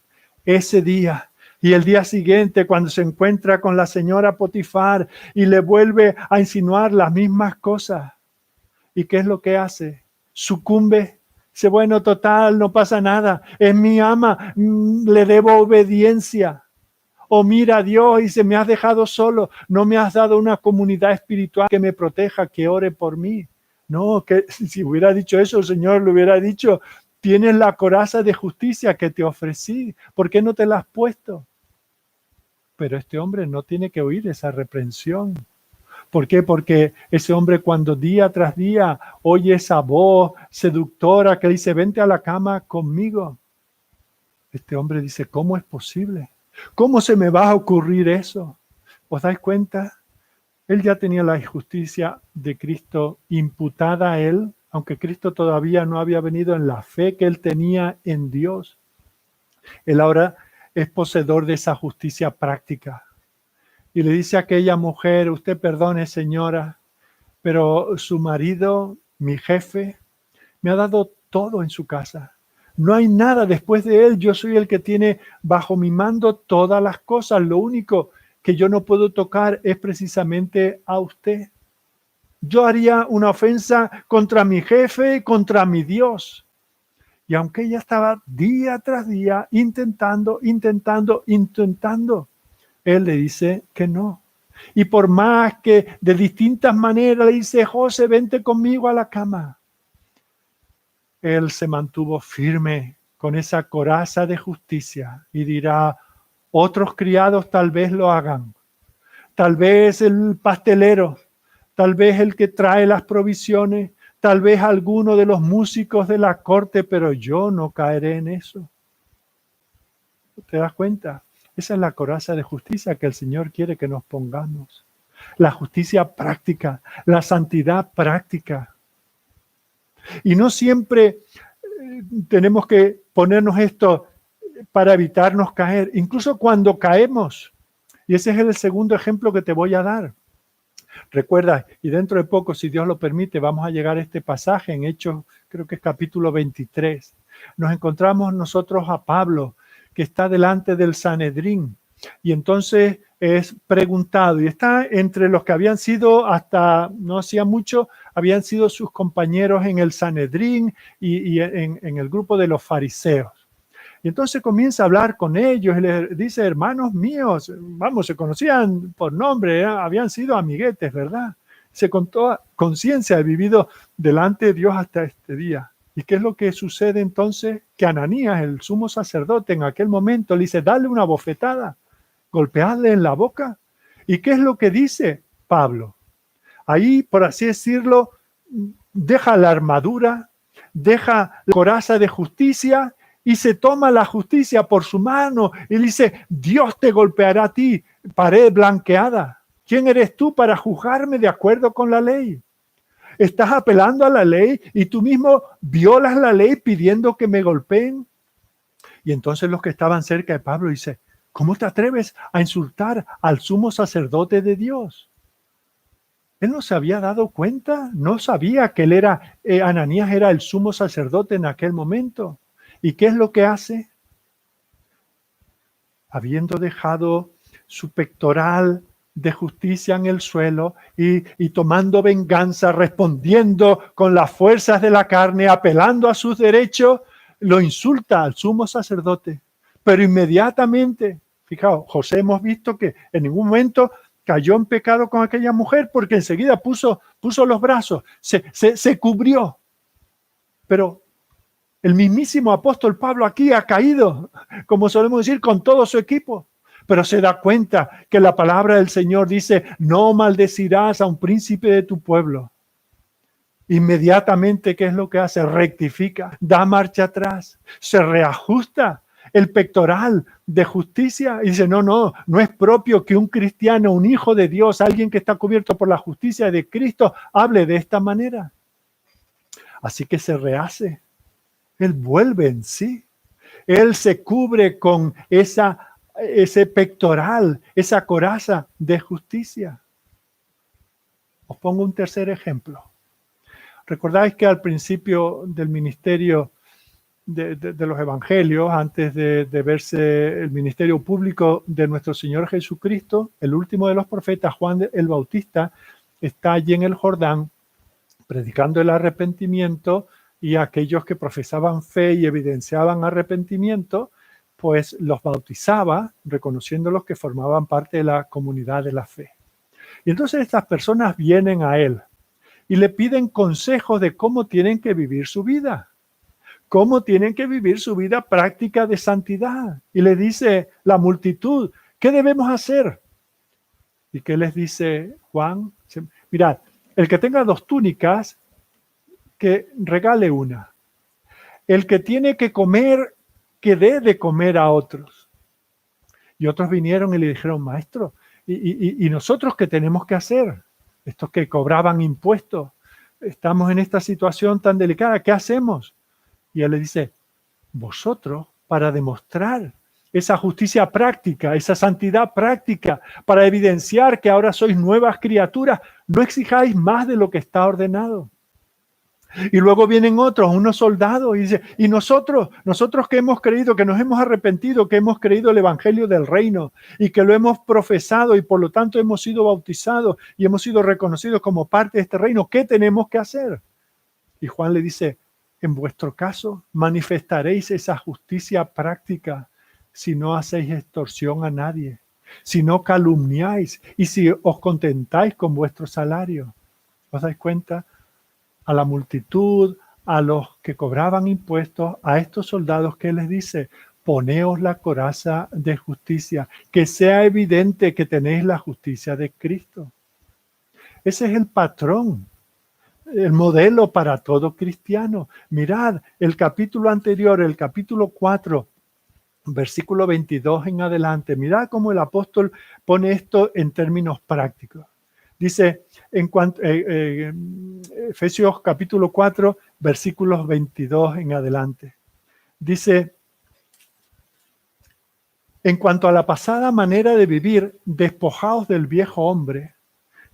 Ese día y el día siguiente cuando se encuentra con la señora Potifar y le vuelve a insinuar las mismas cosas. ¿Y qué es lo que hace? Sucumbe. Dice, bueno, total, no pasa nada. Es mi ama, le debo obediencia. O mira, Dios, y se me has dejado solo. No me has dado una comunidad espiritual que me proteja, que ore por mí. No, que si hubiera dicho eso, el Señor le hubiera dicho, tienes la coraza de justicia que te ofrecí. ¿Por qué no te la has puesto? Pero este hombre no tiene que oír esa reprensión. ¿Por qué? Porque ese hombre cuando día tras día oye esa voz seductora que dice, vente a la cama conmigo. Este hombre dice, ¿cómo es posible? ¿Cómo se me va a ocurrir eso? ¿Os dais cuenta? Él ya tenía la injusticia de Cristo imputada a él, aunque Cristo todavía no había venido en la fe que él tenía en Dios. Él ahora es poseedor de esa justicia práctica. Y le dice a aquella mujer, usted perdone, señora, pero su marido, mi jefe, me ha dado todo en su casa. No hay nada después de él. Yo soy el que tiene bajo mi mando todas las cosas. Lo único que yo no puedo tocar es precisamente a usted. Yo haría una ofensa contra mi jefe y contra mi Dios. Y aunque ella estaba día tras día intentando, él le dice que no. Y por más que de distintas maneras le dice, José, vente conmigo a la cama. Él se mantuvo firme con esa coraza de justicia y dirá, otros criados tal vez lo hagan, tal vez el pastelero, tal vez el que trae las provisiones, tal vez alguno de los músicos de la corte, pero yo no caeré en eso. ¿Te das cuenta? Esa es la coraza de justicia que el Señor quiere que nos pongamos. La justicia práctica, la santidad práctica. Y no siempre tenemos que ponernos esto para evitarnos caer, incluso cuando caemos. Y ese es el segundo ejemplo que te voy a dar. Recuerda, y dentro de poco, si Dios lo permite, vamos a llegar a este pasaje en Hechos, creo que es capítulo 23. Nos encontramos nosotros a Pablo, que está delante del Sanedrín, y entonces es preguntado, y está entre los que habían sido, hasta no hacía mucho, habían sido sus compañeros en el Sanedrín y en el grupo de los fariseos. Y entonces comienza a hablar con ellos y les dice, hermanos míos, vamos, se conocían por nombre, habían sido amiguetes, ¿verdad? Se con toda conciencia he vivido delante de Dios hasta este día. ¿Y qué es lo que sucede entonces? Que Ananías, el sumo sacerdote, en aquel momento le dice, dale una bofetada, golpeadle en la boca. ¿Y qué es lo que dice Pablo? Ahí, por así decirlo, deja la armadura, deja la coraza de justicia y se toma la justicia por su mano y dice, Dios te golpeará a ti, pared blanqueada. ¿Quién eres tú para juzgarme de acuerdo con la ley? Estás apelando a la ley y tú mismo violas la ley pidiendo que me golpeen. Y entonces los que estaban cerca de Pablo dicen, ¿cómo te atreves a insultar al sumo sacerdote de Dios? Él no se había dado cuenta, no sabía que él era, Ananías era el sumo sacerdote en aquel momento. ¿Y qué es lo que hace? Habiendo dejado su pectoral de justicia en el suelo y tomando venganza, respondiendo con las fuerzas de la carne, apelando a sus derechos, lo insulta al sumo sacerdote. Pero inmediatamente, fijaos, José hemos visto que en ningún momento cayó en pecado con aquella mujer porque enseguida puso los brazos, se cubrió. Pero el mismísimo apóstol Pablo aquí ha caído, como solemos decir, con todo su equipo. Pero se da cuenta que la palabra del Señor dice, no maldecirás a un príncipe de tu pueblo. Inmediatamente, ¿qué es lo que hace? Rectifica, da marcha atrás, se reajusta el pectoral de justicia y dice, no es propio que un cristiano, un hijo de Dios, alguien que está cubierto por la justicia de Cristo, hable de esta manera. Así que se rehace. Él vuelve en sí. Él se cubre con ese pectoral, esa coraza de justicia. Os pongo un tercer ejemplo. ¿Recordáis que al principio del ministerio de los evangelios, antes de verse el ministerio público de nuestro Señor Jesucristo, el último de los profetas, Juan el Bautista, está allí en el Jordán predicando el arrepentimiento, y aquellos que profesaban fe y evidenciaban arrepentimiento, pues los bautizaba, reconociéndolos que formaban parte de la comunidad de la fe. Y entonces estas personas vienen a él y le piden consejos de cómo tienen que vivir su vida, cómo tienen que vivir su vida práctica de santidad. Y le dice la multitud, ¿qué debemos hacer? ¿Y qué les dice Juan? Mirad, el que tenga 2 túnicas, que regale una. El que tiene que comer, que dé de comer a otros. Y otros vinieron y le dijeron, maestro, ¿y nosotros qué tenemos que hacer? Estos que cobraban impuestos, estamos en esta situación tan delicada, ¿qué hacemos? Y él le dice, vosotros, para demostrar esa justicia práctica, esa santidad práctica, para evidenciar que ahora sois nuevas criaturas, no exijáis más de lo que está ordenado. Y luego vienen otros, unos soldados, y dicen, y nosotros que hemos creído, que nos hemos arrepentido, que hemos creído el evangelio del reino y que lo hemos profesado y por lo tanto hemos sido bautizados y hemos sido reconocidos como parte de este reino, ¿qué tenemos que hacer? Y Juan le dice, en vuestro caso manifestaréis esa justicia práctica si no hacéis extorsión a nadie, si no calumniáis y si os contentáis con vuestro salario. ¿Os dais cuenta? A la multitud, a los que cobraban impuestos, a estos soldados que les dice, poneos la coraza de justicia, que sea evidente que tenéis la justicia de Cristo. Ese es el patrón, el modelo para todo cristiano. Mirad, el capítulo anterior, el capítulo 4, versículo 22 en adelante, mirad cómo el apóstol pone esto en términos prácticos. Dice, Efesios capítulo 4, versículos 22 en adelante. Dice, en cuanto a la pasada manera de vivir, despojaos del viejo hombre,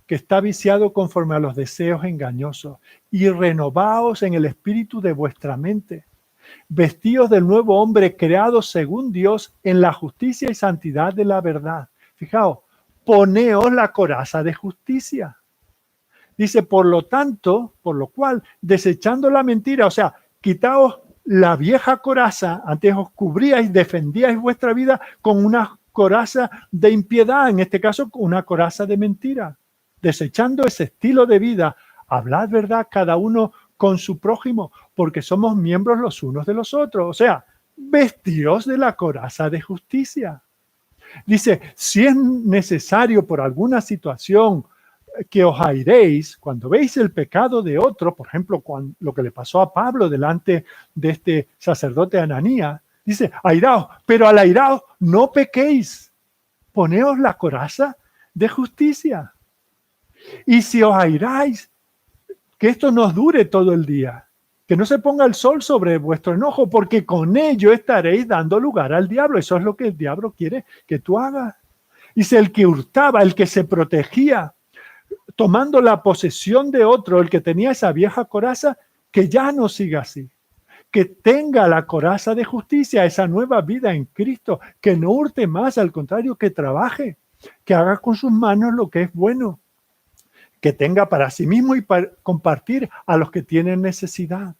que está viciado conforme a los deseos engañosos, y renovaos en el espíritu de vuestra mente. Vestíos del nuevo hombre creado según Dios en la justicia y santidad de la verdad. Fijaos, poneos la coraza de justicia. Dice, por lo tanto, por lo cual, desechando la mentira, o sea, quitaos la vieja coraza, antes os cubríais, defendíais vuestra vida con una coraza de impiedad, en este caso una coraza de mentira. Desechando ese estilo de vida, hablad verdad cada uno con su prójimo, porque somos miembros los unos de los otros. O sea, vestíos de la coraza de justicia. Dice, si es necesario por alguna situación que os airéis, cuando veis el pecado de otro, por ejemplo, lo que le pasó a Pablo delante de este sacerdote Ananías, dice, airaos, pero al airaos no pequéis, poneos la coraza de justicia. Y si os airáis, que esto nos dure todo el día, que no se ponga el sol sobre vuestro enojo, porque con ello estaréis dando lugar al diablo. Eso es lo que el diablo quiere que tú hagas. Dice, el que hurtaba, el que se protegía, tomando la posesión de otro, el que tenía esa vieja coraza, que ya no siga así, que tenga la coraza de justicia, esa nueva vida en Cristo, que no hurte más, al contrario, que trabaje, que haga con sus manos lo que es bueno, que tenga para sí mismo y para compartir a los que tienen necesidad.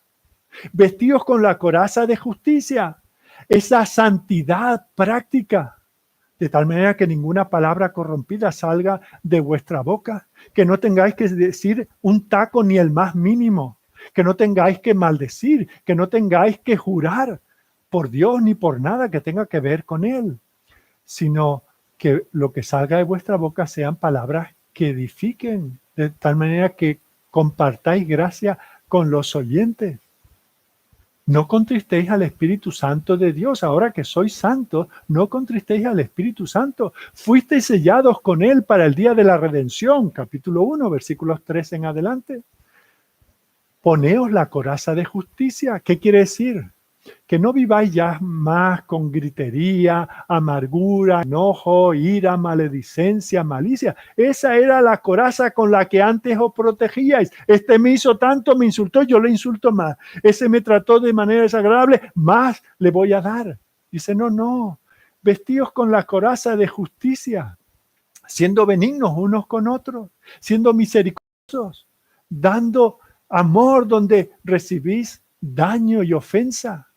Vestidos con la coraza de justicia, esa santidad práctica, de tal manera que ninguna palabra corrompida salga de vuestra boca, que no tengáis que decir un taco ni el más mínimo, que no tengáis que maldecir, que no tengáis que jurar por Dios ni por nada que tenga que ver con Él, sino que lo que salga de vuestra boca sean palabras que edifiquen, de tal manera que compartáis gracia con los oyentes. No contristéis al Espíritu Santo de Dios. Ahora que sois santos, no contristéis al Espíritu Santo. Fuisteis sellados con Él para el día de la redención. Capítulo 1, versículos 3 en adelante. Poneos la coraza de justicia. ¿Qué quiere decir? Que no viváis ya más con gritería, amargura, enojo, ira, maledicencia, malicia. Esa era la coraza con la que antes os protegíais. Este me hizo tanto, me insultó, yo le insulto más. Ese me trató de manera desagradable, más le voy a dar. Dice, no. Vestíos con la coraza de justicia, siendo benignos unos con otros, siendo misericordiosos, dando amor donde recibís daño y ofensa,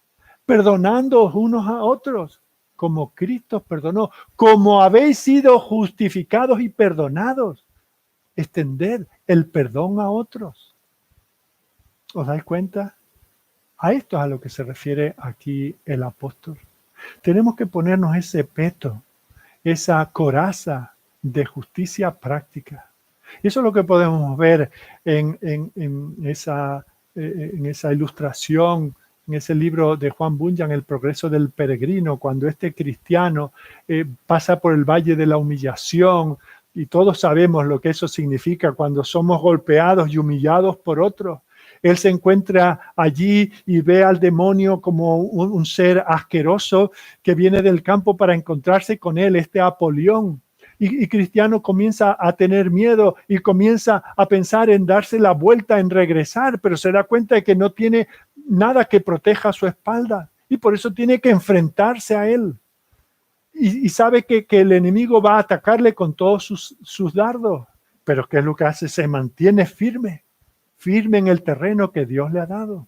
perdonándoos unos a otros, como Cristo perdonó, como habéis sido justificados y perdonados. Extended el perdón a otros. ¿Os dais cuenta? A esto es a lo que se refiere aquí el apóstol. Tenemos que ponernos ese peto, esa coraza de justicia práctica. Y eso es lo que podemos ver en esa ilustración, en ese libro de Juan Bunyan, El progreso del peregrino, cuando este cristiano pasa por el valle de la humillación, y todos sabemos lo que eso significa cuando somos golpeados y humillados por otros. Él se encuentra allí y ve al demonio como un ser asqueroso que viene del campo para encontrarse con él, este Apolión. Y Cristiano comienza a tener miedo y comienza a pensar en darse la vuelta, en regresar, pero se da cuenta de que no tiene nada que proteja su espalda y por eso tiene que enfrentarse a él. Y sabe que el enemigo va a atacarle con todos sus dardos, pero ¿qué es lo que hace? Se mantiene firme en el terreno que Dios le ha dado.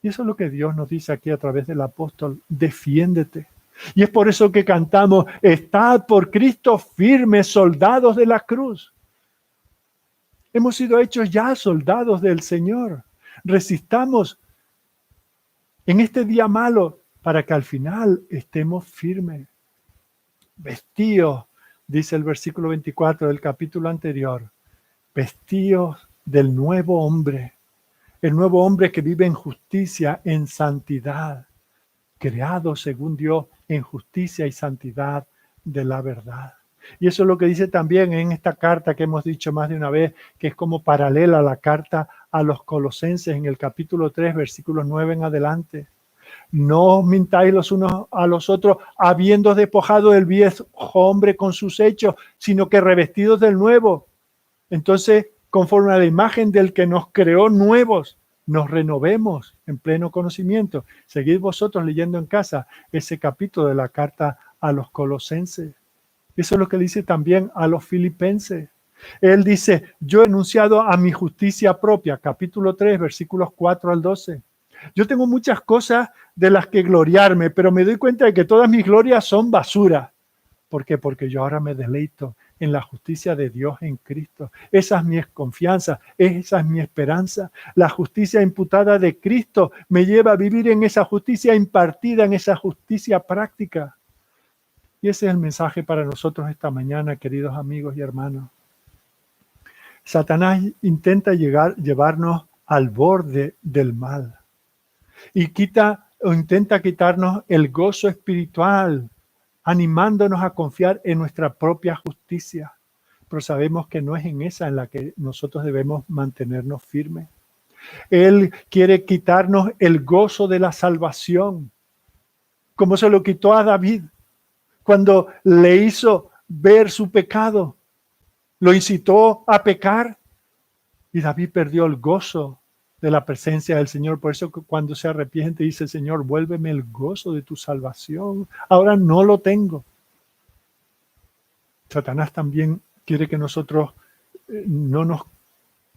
Y eso es lo que Dios nos dice aquí a través del apóstol: defiéndete. Y es por eso que cantamos: estad por Cristo firmes, soldados de la cruz. Hemos sido hechos ya soldados del Señor. Resistamos en este día malo para que al final estemos firmes. Vestíos, dice el versículo 24 del capítulo anterior, vestíos del nuevo hombre, el nuevo hombre que vive en justicia, en santidad, creado según Dios en justicia y santidad de la verdad. Y eso es lo que dice también en esta carta que hemos dicho más de una vez, que es como paralela a la carta a los Colosenses en el capítulo 3, versículos 9 en adelante. No os mintáis los unos a los otros, habiendo despojado el viejo hombre con sus hechos, sino que revestidos del nuevo. Entonces, conforme a la imagen del que nos creó nuevos, nos renovemos en pleno conocimiento. Seguid vosotros leyendo en casa ese capítulo de la carta a los Colosenses. Eso es lo que dice también a los Filipenses. Él dice, yo he enunciado a mi justicia propia, capítulo 3, versículos 4 al 12. Yo tengo muchas cosas de las que gloriarme, pero me doy cuenta de que todas mis glorias son basura. ¿Por qué? Porque yo ahora me deleito en la justicia de Dios en Cristo. Esa es mi confianza, esa es mi esperanza. La justicia imputada de Cristo me lleva a vivir en esa justicia impartida, en esa justicia práctica. Y ese es el mensaje para nosotros esta mañana, queridos amigos y hermanos. Satanás intenta llevarnos al borde del mal y intenta quitarnos el gozo espiritual, animándonos a confiar en nuestra propia justicia. Pero sabemos que no es en esa en la que nosotros debemos mantenernos firmes. Él quiere quitarnos el gozo de la salvación, como se lo quitó a David cuando le hizo ver su pecado. Lo incitó a pecar y David perdió el gozo de la presencia del Señor. Por eso cuando se arrepiente dice, Señor, vuélveme el gozo de tu salvación. Ahora no lo tengo. Satanás también quiere que nosotros no nos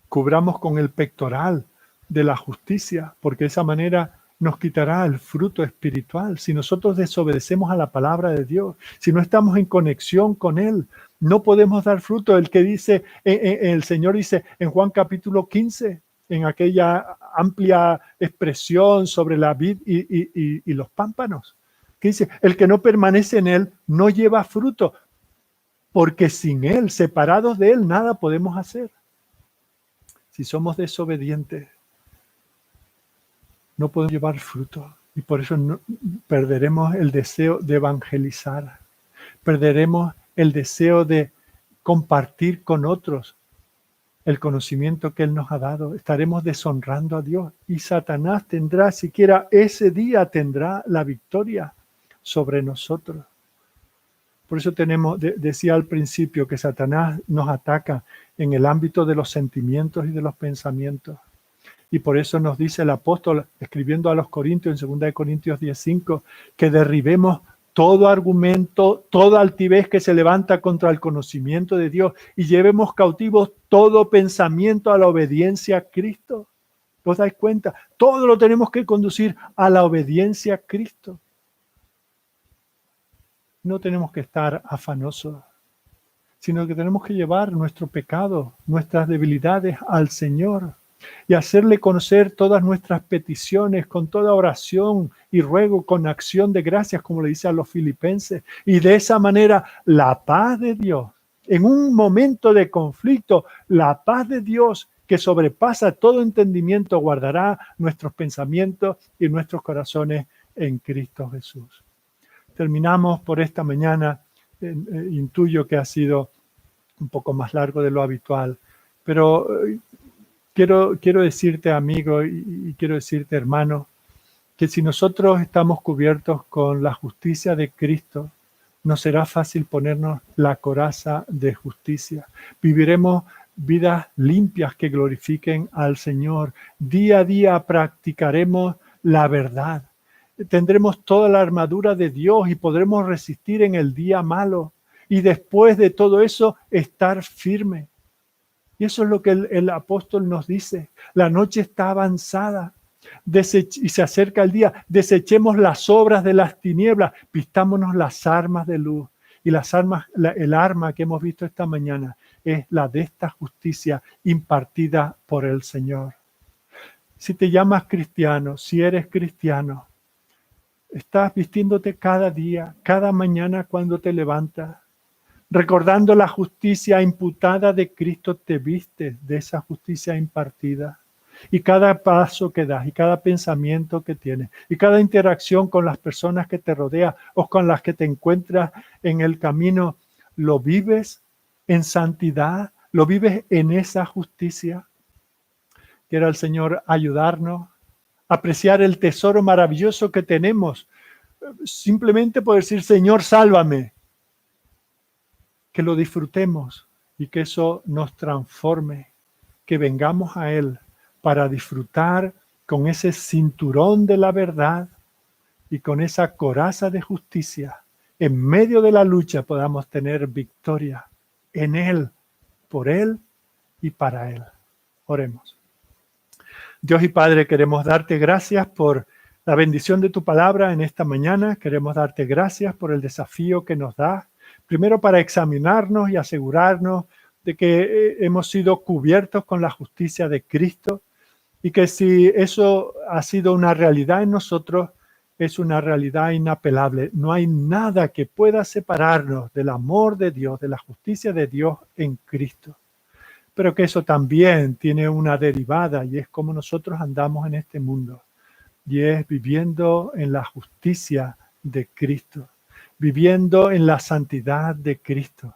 cubramos con el pectoral de la justicia, porque de esa manera nos quitará el fruto espiritual. Si nosotros desobedecemos a la palabra de Dios, si no estamos en conexión con Él, no podemos dar fruto. El que dice, el Señor dice en Juan capítulo 15, en aquella amplia expresión sobre la vid y los pámpanos, que dice, el que no permanece en Él no lleva fruto, porque sin Él, separados de Él, nada podemos hacer. Si somos desobedientes, no podemos llevar fruto y por eso perderemos el deseo de evangelizar, perderemos el deseo de compartir con otros el conocimiento que Él nos ha dado, estaremos deshonrando a Dios y Satanás tendrá, siquiera ese día tendrá la victoria sobre nosotros. Por eso decía al principio que Satanás nos ataca en el ámbito de los sentimientos y de los pensamientos. Y por eso nos dice el apóstol, escribiendo a los Corintios, en 2 Corintios 10:5, que derribemos todo argumento, toda altivez que se levanta contra el conocimiento de Dios y llevemos cautivos todo pensamiento a la obediencia a Cristo. ¿Os dais cuenta? Todo lo tenemos que conducir a la obediencia a Cristo. No tenemos que estar afanosos, sino que tenemos que llevar nuestro pecado, nuestras debilidades al Señor y hacerle conocer todas nuestras peticiones con toda oración y ruego, con acción de gracias, como le dice a los filipenses. Y de esa manera, la paz de Dios, en un momento de conflicto, la paz de Dios que sobrepasa todo entendimiento, guardará nuestros pensamientos y nuestros corazones en Cristo Jesús. Terminamos por esta mañana. Intuyo que ha sido un poco más largo de lo habitual, pero quiero decirte, amigo, y quiero decirte, hermano, que si nosotros estamos cubiertos con la justicia de Cristo, nos será fácil ponernos la coraza de justicia. Viviremos vidas limpias que glorifiquen al Señor. Día a día practicaremos la verdad. Tendremos toda la armadura de Dios y podremos resistir en el día malo. Y después de todo eso, estar firme. Y eso es lo que el apóstol nos dice. La noche está avanzada y se acerca el día. Desechemos las obras de las tinieblas, vistámonos las armas de luz. Y el arma que hemos visto esta mañana es la de esta justicia impartida por el Señor. Si te llamas cristiano, si eres cristiano, estás vistiéndote cada día, cada mañana cuando te levantas. Recordando la justicia imputada de Cristo, te vistes de esa justicia impartida. Y cada paso que das, y cada pensamiento que tienes, y cada interacción con las personas que te rodean o con las que te encuentras en el camino, ¿Lo vives en santidad? ¿Lo vives en esa justicia? Quiera el Señor ayudarnos a apreciar el tesoro maravilloso que tenemos. Simplemente por decir, Señor, sálvame. Que lo disfrutemos y que eso nos transforme. Que vengamos a Él para disfrutar con ese cinturón de la verdad y con esa coraza de justicia. En medio de la lucha podamos tener victoria en Él, por Él y para Él. Oremos. Dios y Padre, queremos darte gracias por la bendición de tu palabra en esta mañana. Queremos darte gracias por el desafío que nos da. Primero para examinarnos y asegurarnos de que hemos sido cubiertos con la justicia de Cristo y que si eso ha sido una realidad en nosotros, es una realidad inapelable. No hay nada que pueda separarnos del amor de Dios, de la justicia de Dios en Cristo. Pero que eso también tiene una derivada y es como nosotros andamos en este mundo. Y es viviendo en la justicia de Cristo, viviendo en la santidad de Cristo,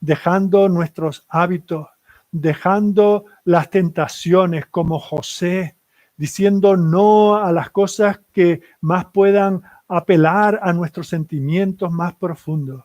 dejando nuestros hábitos, dejando las tentaciones como José, diciendo no a las cosas que más puedan apelar a nuestros sentimientos más profundos,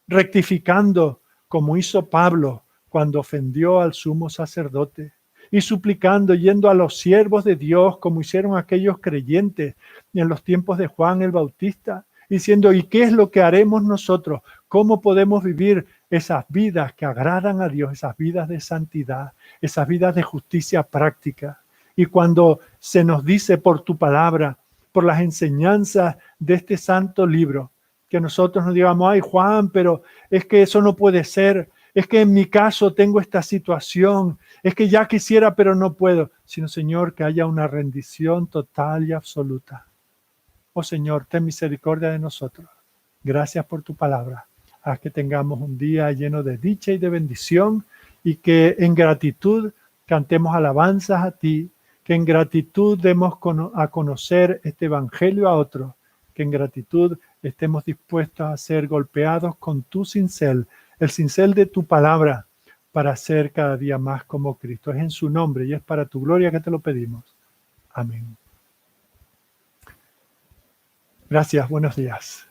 rectificando como hizo Pablo cuando ofendió al sumo sacerdote y suplicando, yendo a los siervos de Dios como hicieron aquellos creyentes en los tiempos de Juan el Bautista, diciendo, ¿y qué es lo que haremos nosotros? ¿Cómo podemos vivir esas vidas que agradan a Dios, esas vidas de santidad, esas vidas de justicia práctica? Y cuando se nos dice por tu palabra, por las enseñanzas de este santo libro, que nosotros nos digamos, ay Juan, pero es que eso no puede ser, es que en mi caso tengo esta situación, es que ya quisiera pero no puedo, sino Señor, que haya una rendición total y absoluta. Oh Señor, ten misericordia de nosotros. Gracias por tu palabra. Haz que tengamos un día lleno de dicha y de bendición y que en gratitud cantemos alabanzas a ti, que en gratitud demos a conocer este evangelio a otros, que en gratitud estemos dispuestos a ser golpeados con tu cincel, el cincel de tu palabra, para ser cada día más como Cristo. Es en su nombre y es para tu gloria que te lo pedimos. Amén. Gracias, buenos días.